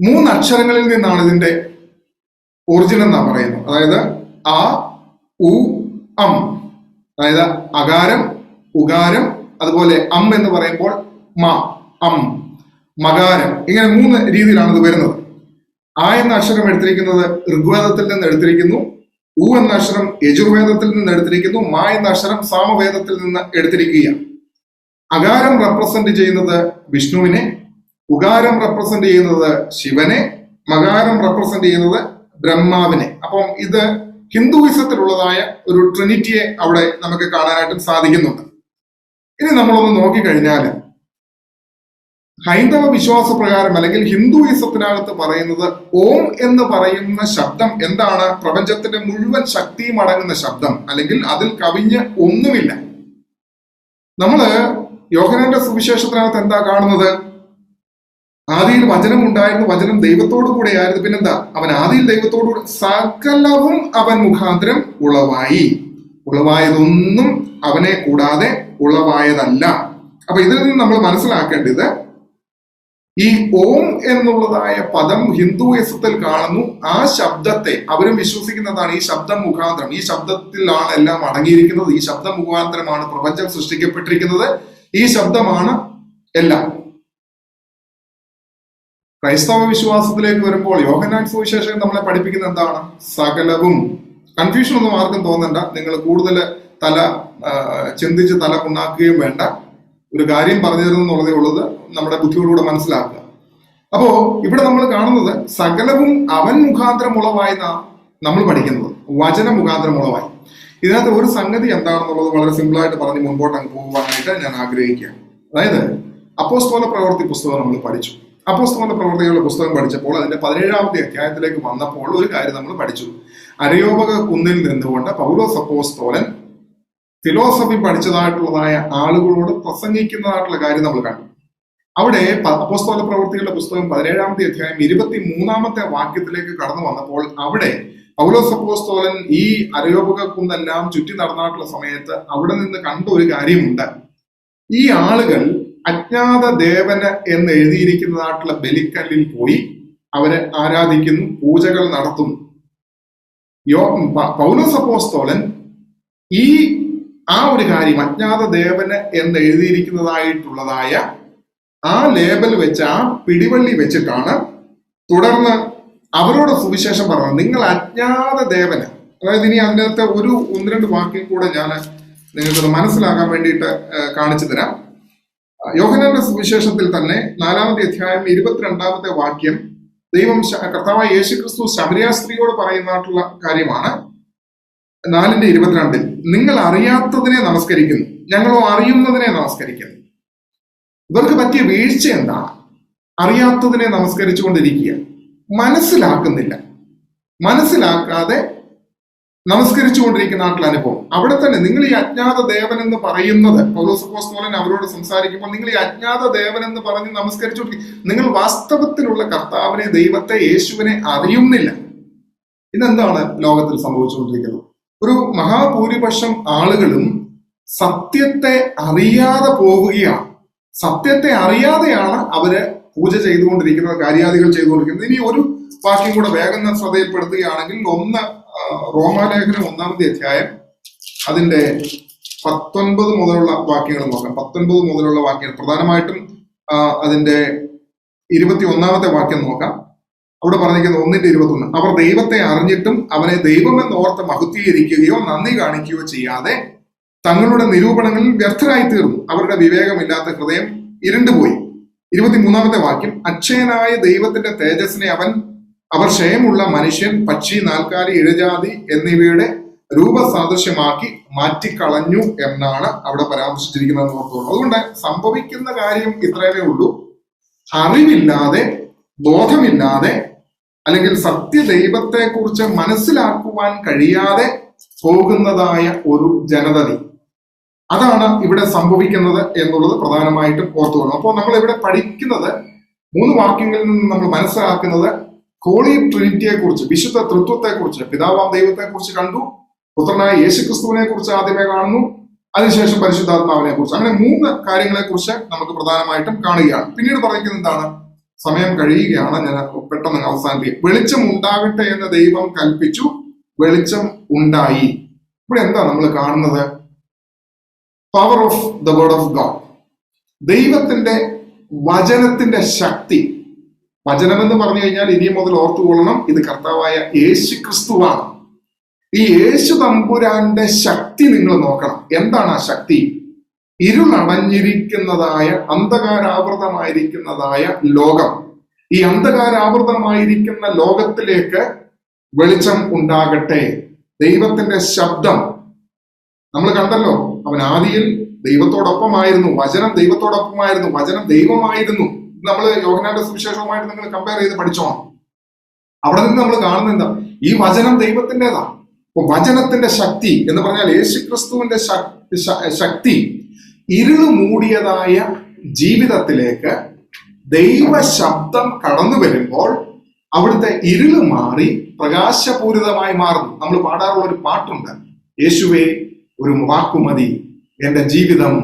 മൂന്ന് അക്ഷരങ്ങളിൽ നിന്നാണ് ഇതിന്റെ ഒറിജിൻ എന്നാ പറയുന്നത്. അതായത് ആ, ഉ, അം. അതായത് അകാരം, ഉകാരം, അതുപോലെ അം എന്ന് പറയുമ്പോൾ മ, അം, മകാരം. ഇങ്ങനെ മൂന്ന് രീതിയിലാണ് ഇത് വരുന്നത്. ആ എന്ന അക്ഷരം എടുത്തിരിക്കുന്നത് ഋഗ്വേദത്തിൽ നിന്ന് എടുത്തിരിക്കുന്നു. ഉ എന്ന അക്ഷരം യജുർവേദത്തിൽ നിന്ന് എടുത്തിരിക്കുന്നു. മ എന്ന അക്ഷരം സാമവേദത്തിൽ നിന്ന് എടുത്തിരിക്കുകയാണ്. അകാരം റെപ്രസെന്റ് ചെയ്യുന്നത് വിഷ്ണുവിനെ, ഉകാരം റെപ്രസെന്റ് ചെയ്യുന്നത് ശിവനെ, മകാരം റെപ്രസെന്റ് ചെയ്യുന്നത് ബ്രഹ്മാവിനെ. അപ്പം ഇത് ഹിന്ദുയിസത്തിലുള്ളതായ ഒരു ട്രിനിറ്റിയെ അവിടെ നമുക്ക് കാണാനായിട്ടും സാധിക്കുന്നുണ്ട്. ഇനി നമ്മളൊന്ന് നോക്കിക്കഴിഞ്ഞാൽ ഹൈന്ദവ വിശ്വാസ പ്രകാരം അല്ലെങ്കിൽ ഹിന്ദുയിസത്തിനകത്ത് പറയുന്നത് ഓം എന്ന് പറയുന്ന ശബ്ദം എന്താണ്? പ്രപഞ്ചത്തിന്റെ മുഴുവൻ ശക്തിയും അടങ്ങുന്ന ശബ്ദം, അല്ലെങ്കിൽ അതിൽ കവിഞ്ഞ് ഒന്നുമില്ല. നമ്മള് യോഹന്നാന്റെ സുവിശേഷത്തിനകത്ത് എന്താ കാണുന്നത്? ആദിയിൽ വചനം ഉണ്ടായിരുന്നു, വചനം ദൈവത്തോടു കൂടെയായിരുന്നു. പിന്നെന്താ? അവൻ ആദിയിൽ ദൈവത്തോടു കൂടെ, സകലവും അവൻ മുഖാന്തരം ഉളവായി. ഉളവായതൊന്നും അവനെ കൂടാതെ ഉളവായതല്ല. അപ്പൊ ഇതിൽ നിന്ന് നമ്മൾ മനസ്സിലാക്കേണ്ടത് ഈ ഓം എന്നുള്ളതായ പദം ഹിന്ദുയിസത്തിൽ കാണുന്നു. ആ ശബ്ദത്തെ അവരും വിശ്വസിക്കുന്നതാണ് ഈ ശബ്ദം മുഖാന്തരം, ഈ ശബ്ദത്തിലാണ് എല്ലാം അടങ്ങിയിരിക്കുന്നത്. ഈ ശബ്ദം മുഖാന്തരമാണ് പ്രപഞ്ചം സൃഷ്ടിക്കപ്പെട്ടിരിക്കുന്നത്. ഈ ശബ്ദമാണ് എല്ലാം. ക്രൈസ്തവ വിശ്വാസത്തിലേക്ക് വരുമ്പോൾ യോഹന്നാൻ സുവിശേഷം നമ്മളെ പഠിപ്പിക്കുന്നത് എന്താണ്? സകലവും. കൺഫ്യൂഷൻ ഒന്നും ആർക്കും തോന്നണ്ട. നിങ്ങൾ കൂടുതൽ തല ചിന്തിച്ച് തല ഉണ്ടാക്കുകയും വേണ്ട. ഒരു കാര്യം പറഞ്ഞു തരുന്നുള്ളതേ ഉള്ളത് നമ്മുടെ ബുദ്ധിയോടുകൂടെ മനസ്സിലാക്കുക. അപ്പോ ഇവിടെ നമ്മൾ കാണുന്നത് സകലവും അവൻ മുഖാന്തരം ഉളവായെന്ന നമ്മൾ പഠിക്കുന്നത്, വചന മുഖാന്തരം ഉളവായി. ഇതിനകത്ത് ഒരു സംഗതി എന്താണെന്നുള്ളത് വളരെ സിമ്പിൾ ആയിട്ട് പറഞ്ഞ് മുൻപോട്ട് അങ്ങ് പോകുവാനായിട്ട് ഞാൻ ആഗ്രഹിക്കുകയാണ്. അതായത് അപ്പോസ്തല പ്രവൃത്തി പുസ്തകം നമ്മൾ പഠിച്ചു. അപ്പോസ്തല പ്രവൃത്തികളുടെ പുസ്തകം പഠിച്ചപ്പോൾ അതിന്റെ 17ാമത്തെ അധ്യായത്തിലേക്ക് വന്നപ്പോൾ ഒരു കാര്യം നമ്മൾ പഠിച്ചു. അരയോപക കുന്നിൽ നിന്നുകൊണ്ട് പൗലോസ് അപ്പോസ്തലൻ ഫിലോസഫി പഠിച്ചതായിട്ടുള്ളതായ ആളുകളോട് പ്രസംഗിക്കുന്നതായിട്ടുള്ള കാര്യം നമ്മൾ കണ്ടു. അവിടെ അപ്പോസ്തല പ്രവൃത്തികളുടെ പുസ്തകം 17ാമത്തെ അധ്യായം 23ാമത്തെ വാക്യത്തിലേക്ക് കടന്നു വന്നപ്പോൾ അവിടെ പൗലോസ് അപ്പോസ്തലൻ ഈ അരയോപക കുന്നെല്ലാം ചുറ്റി നടന്നായിട്ടുള്ള സമയത്ത് അവിടെ നിന്ന് കണ്ട ഒരു കാര്യമുണ്ട്. ഈ ആളുകൾ അജ്ഞാത ദേവന് എന്ന് എഴുതിയിരിക്കുന്നതായിട്ടുള്ള ബലിക്കല്ലിൽ പോയി അവരെ ആരാധിക്കുന്നു, പൂജകൾ നടത്തുന്നു. പൗലോസ് അപ്പോസ്തലൻ ആ ഒരു കാര്യം അജ്ഞാത ദേവന് എന്ന് എഴുതിയിരിക്കുന്നതായിട്ടുള്ളതായ ആ ലേബൽ വെച്ച്, ആ പിടിവള്ളി വെച്ചിട്ടാണ് തുടർന്ന് അവരോട് സുവിശേഷം പറഞ്ഞത്. നിങ്ങൾ അജ്ഞാത ദേവന്, അതായത് ഇനി അതിനകത്ത് ഒന്ന് രണ്ട് വാക്യം കൂടെ ഞാൻ നിങ്ങൾക്കത് മനസ്സിലാക്കാൻ വേണ്ടിയിട്ട് കാണിച്ചു തരാം. യോഹന്നാന്റെ സുവിശേഷത്തിൽ തന്നെ 4ാമത്തെ അധ്യായം 22ാമത്തെ വാക്യം ദൈവം കർത്താവായ യേശുക്രിസ്തു ശമരിയ സ്ത്രീയോട് പറയുന്നതായിട്ടുള്ള കാര്യമാണ്. 4:22 നിങ്ങൾ അറിയാത്തതിനെ നമസ്കരിക്കുന്നു, ഞങ്ങളോ അറിയുന്നതിനെ നമസ്കരിക്കുന്നു. ഇവർക്ക് പറ്റിയ വീഴ്ച എന്താണ്? അറിയാത്തതിനെ നമസ്കരിച്ചുകൊണ്ടിരിക്കുക, മനസ്സിലാക്കുന്നില്ല. മനസ്സിലാക്കാതെ നമസ്കരിച്ചുകൊണ്ടിരിക്കുന്ന അനുഭവം. അവിടെ തന്നെ നിങ്ങൾ ഈ അജ്ഞാത ദേവൻ എന്ന് പറയുന്നത്, പൗലോസ് അപ്പോസ്തലൻ അവരോട് സംസാരിക്കുമ്പോൾ നിങ്ങൾ ഈ അജ്ഞാത ദേവൻ എന്ന് പറഞ്ഞ് നമസ്കരിച്ചുകൊണ്ടിരിക്കുക, നിങ്ങൾ വാസ്തവത്തിലുള്ള കർത്താവിനെ, ദൈവത്തെ, യേശുവിനെ അറിയുന്നില്ല. ഇതെന്താണ് ലോകത്തിൽ സംഭവിച്ചുകൊണ്ടിരിക്കുന്നത്? ഒരു മഹാഭൂരിപക്ഷം ആളുകളും സത്യത്തെ അറിയാതെ പോവുകയാണ്. സത്യത്തെ അറിയാതെയാണ് അവര് പൂജ ചെയ്തുകൊണ്ടിരിക്കുന്നത്, കാര്യാദികൾ ചെയ്തുകൊണ്ടിരിക്കുന്നത്. ഇനി ഒരു വാക്യം കൂടെ വേഗം ശ്രദ്ധയിൽപ്പെടുത്തുകയാണെങ്കിൽ, റോമാലേഖനം 1ാമത്തെ അധ്യായം അതിന്റെ 19 മുതലുള്ള വാക്യങ്ങൾ നോക്കാം. 19 മുതലുള്ള വാക്യങ്ങൾ പ്രധാനമായിട്ടും അതിന്റെ 21ാമത്തെ വാക്യം നോക്കാം. അവിടെ പറഞ്ഞിരിക്കുന്നത് 1:21. അവർ ദൈവത്തെ അറിഞ്ഞിട്ടും അവനെ ദൈവമെന്ന് ഓർത്ത് മഹത്വീകരിക്കുകയോ നന്ദി കാണിക്കുകയോ ചെയ്യാതെ തങ്ങളുടെ നിരൂപണങ്ങളിൽ വ്യർത്ഥരായി തീർന്നു. അവരുടെ വിവേകമില്ലാത്ത ഹൃദയം ഇരുണ്ടുപോയി. 23ാമത്തെ വാക്യം, അക്ഷയനായ ദൈവത്തിന്റെ തേജസ്സിനെ അവർ ക്ഷയമുള്ള മനുഷ്യൻ, പക്ഷി, നാൽക്കാലി, ഇഴജാതി എന്നിവയുടെ രൂപസാദൃശ്യമാക്കി മാറ്റിക്കളഞ്ഞു എന്നാണ് അവിടെ പരാമർശിച്ചിരിക്കുന്നത്. അതുകൊണ്ട് സംഭവിക്കുന്ന കാര്യം ഇത്രയേ ഉള്ളൂ. അറിവില്ലാതെ, ബോധമില്ലാതെ, അല്ലെങ്കിൽ സത്യദൈവത്തെ കുറിച്ച് മനസ്സിലാക്കുവാൻ കഴിയാതെ പോകുന്നതായ ഒരു ജനതതി, അതാണ് ഇവിടെ സംഭവിക്കുന്നത് എന്നുള്ളത് പ്രധാനമായിട്ടും ഓർത്തുകൊള്ളണം. അപ്പോൾ നമ്മൾ ഇവിടെ പഠിക്കുന്നത് 3 വാക്യങ്ങളിൽ നിന്ന് നമ്മൾ മനസ്സിലാക്കുന്നത് ഹോളി ട്രിനിറ്റിയെ കുറിച്ച്, വിശുദ്ധ തൃത്വത്തെ കുറിച്ച്, പിതാവാം ദൈവത്തെ കുറിച്ച് കണ്ടു, പുത്രനായ യേശുക്രിസ്തുവിനെ കുറിച്ച് ആദ്യമേ കാണുന്നു, അതിനുശേഷം പരിശുദ്ധാത്മാവിനെ കുറിച്ച്. അങ്ങനെ 3 കാര്യങ്ങളെ കുറിച്ച് നമുക്ക് പ്രധാനമായിട്ടും കാണുകയാണ്. പിന്നീട് പറയുന്നത് എന്താണ്? സമയം കഴിയുകയാണ്, ഞാൻ പെട്ടെന്ന് അവസാനിപ്പിക്കും. വെളിച്ചം ഉണ്ടാകട്ടെ എന്ന് ദൈവം കൽപ്പിച്ചു, വെളിച്ചം ഉണ്ടായി. ഇവിടെ എന്താ നമ്മൾ കാണുന്നത്? Power of the word of God, ദൈവത്തിന്റെ വചനത്തിന്റെ ശക്തി. വചനം എന്ന് പറഞ്ഞു കഴിഞ്ഞാൽ ഇനി മുതൽ ഓർത്തുകൊള്ളണം, ഇത് കർത്താവായ യേശു ക്രിസ്തുവാണ്. ഈ യേശു തമ്പുരാന്റെ ശക്തി നിങ്ങൾ നോക്കണം. എന്താണ് ആ ശക്തി? ഇരുളടഞ്ഞിരിക്കുന്നതായ അന്ധകാരാവൃതമായിരിക്കുന്നതായ ലോകം, ഈ അന്ധകാരാവൃതമായിരിക്കുന്ന ലോകത്തിലേക്ക് വെളിച്ചം ഉണ്ടാകട്ടെ. ദൈവത്തിന്റെ ശബ്ദം നമ്മൾ കണ്ടല്ലോ. അവൻ ആദിയിൽ ദൈവത്തോടൊപ്പമായിരുന്നു, വചനം ദൈവത്തോടൊപ്പമായിരുന്നു, വചനം ദൈവമായിരുന്നു. നമ്മൾ യോഹന്നാന്റെ സുവിശേഷവുമായിട്ട് നിങ്ങൾ കമ്പയർ ചെയ്ത് പഠിച്ചോണം. അവിടെ നിന്ന് നമ്മൾ കാണുന്ന എന്താ? ഈ വചനം ദൈവത്തിൻ്റെതാ. അപ്പൊ വചനത്തിന്റെ ശക്തി എന്ന് പറഞ്ഞാൽ യേശുക്രിസ്തുവിന്റെ ശക്തി ഇരുള് മൂടിയതായ ജീവിതത്തിലേക്ക് ദൈവ ശബ്ദം കടന്നു വരുമ്പോൾ അവിടുത്തെ ഇരുള് മാറി പ്രകാശപൂരിതമായി മാറുന്നു. നമ്മൾ പാടാറുള്ള ഒരു പാട്ടുണ്ട്, യേശുവേ ഒരു വാക്കുമതി എന്റെ ജീവിതം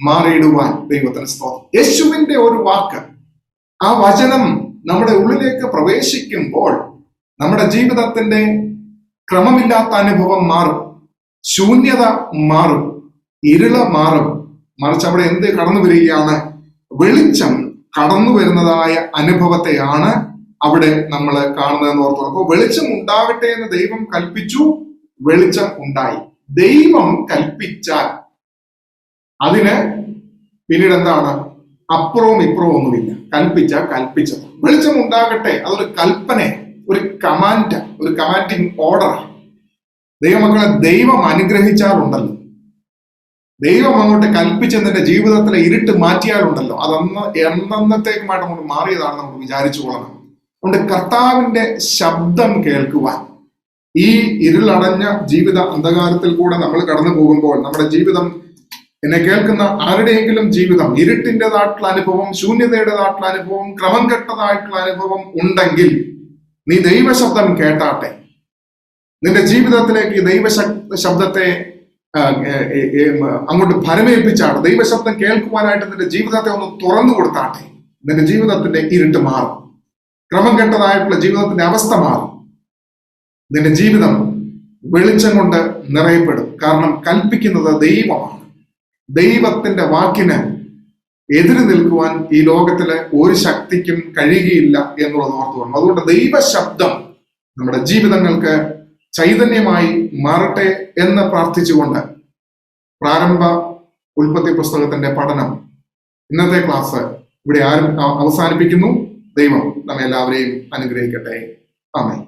മാറിയിടുവാൻ. ദൈവത്തിന് സ്തോത്രം. യേശുവിന്റെ ഒരു വാക്ക്, ആ വചനം നമ്മുടെ ഉള്ളിലേക്ക് പ്രവേശിക്കുമ്പോൾ നമ്മുടെ ജീവിതത്തിന്റെ ക്രമമില്ലാത്ത അനുഭവം മാറും, ശൂന്യത മാറും, ഇരുള മാറും. മറിച്ച് അവിടെ എന്ത് കടന്നു വരികയാണ്? വെളിച്ചം കടന്നു വരുന്നതായ അനുഭവത്തെയാണ് അവിടെ നമ്മൾ കാണുന്നതെന്ന് ഓർത്തു. അപ്പോൾ വെളിച്ചം ഉണ്ടാകട്ടെ എന്ന് ദൈവം കൽപ്പിച്ചു, വെളിച്ചം ഉണ്ടായി. ദൈവം കൽപ്പിച്ചാൽ അതിന് പിന്നീട് എന്താണ്? അപ്പുറവും ഇപ്പുറവും ഒന്നുമില്ല. കൽപ്പിച്ചാൽ കൽപ്പിച്ചത്. വെളിച്ചം ഉണ്ടാകട്ടെ, അതൊരു കൽപ്പന, ഒരു കമാൻഡ്, ഒരു കമാൻഡിങ് ഓർഡർ. ദൈവമക്കളെ, ദൈവം അനുഗ്രഹിച്ചാലുണ്ടല്ലോ, ദൈവം അങ്ങോട്ട് കൽപ്പിച്ചതിന്റെ ജീവിതത്തിലെ ഇരുട്ട് മാറ്റിയാലുണ്ടല്ലോ, അതൊന്ന് എന്നത്തേക്കുമായിട്ട് അങ്ങോട്ട് മാറിയതാണ് നമുക്ക് വിചാരിച്ചു കൊള്ളണം. അതുകൊണ്ട് കർത്താവിന്റെ ശബ്ദം കേൾക്കുവാൻ, ഈ ഇരുളടഞ്ഞ ജീവിത അന്ധകാരത്തിൽ കൂടെ നമ്മൾ കടന്നു പോകുമ്പോൾ നമ്മുടെ ജീവിതം, എന്നെ കേൾക്കുന്ന ആരുടെയെങ്കിലും ജീവിതം ഇരുട്ടിൻ്റെതായിട്ടുള്ള അനുഭവം, ശൂന്യതയുടേതായിട്ടുള്ള അനുഭവം, ക്രമം കെട്ടതായിട്ടുള്ള അനുഭവം ഉണ്ടെങ്കിൽ നീ ദൈവശബ്ദം കേട്ടാട്ടെ. നിന്റെ ജീവിതത്തിലേക്ക് ഈ ശബ്ദത്തെ അങ്ങോട്ട് ഫലമേൽപ്പിച്ചാട്ടെ. ദൈവശബ്ദം കേൾക്കുവാനായിട്ട് നിന്റെ ജീവിതത്തെ ഒന്ന് തുറന്നു കൊടുത്താട്ടെ. നിന്റെ ജീവിതത്തിന്റെ ഇരുട്ട് മാറും, ക്രമം കെട്ടതായിട്ടുള്ള ജീവിതത്തിന്റെ അവസ്ഥ മാറും. നിന്റെ ജീവിതം വെളിച്ചം കൊണ്ട് നിറയപ്പെടും. കാരണം കൽപ്പിക്കുന്നത് ദൈവമാണ്. ദൈവത്തിന്റെ വാക്കിന് എതിര് നിൽക്കുവാൻ ഈ ലോകത്തിലെ ഒരു ശക്തിക്കും കഴിയുകയില്ല എന്നുള്ളത് ഓർത്തുകൊള്ളണം. അതുകൊണ്ട് ദൈവശബ്ദം നമ്മുടെ ജീവിതങ്ങൾക്ക് ചൈതന്യമായി മാറട്ടെ എന്ന് പ്രാർത്ഥിച്ചുകൊണ്ട് പ്രാരംഭ ഉൽപ്പത്തി പുസ്തകത്തിന്റെ പഠനം, ഇന്നത്തെ ക്ലാസ് ഇവിടെ അവസാനിപ്പിക്കുന്നു. ദൈവം നമ്മെ എല്ലാവരെയും അനുഗ്രഹിക്കട്ടെ. ആമേൻ.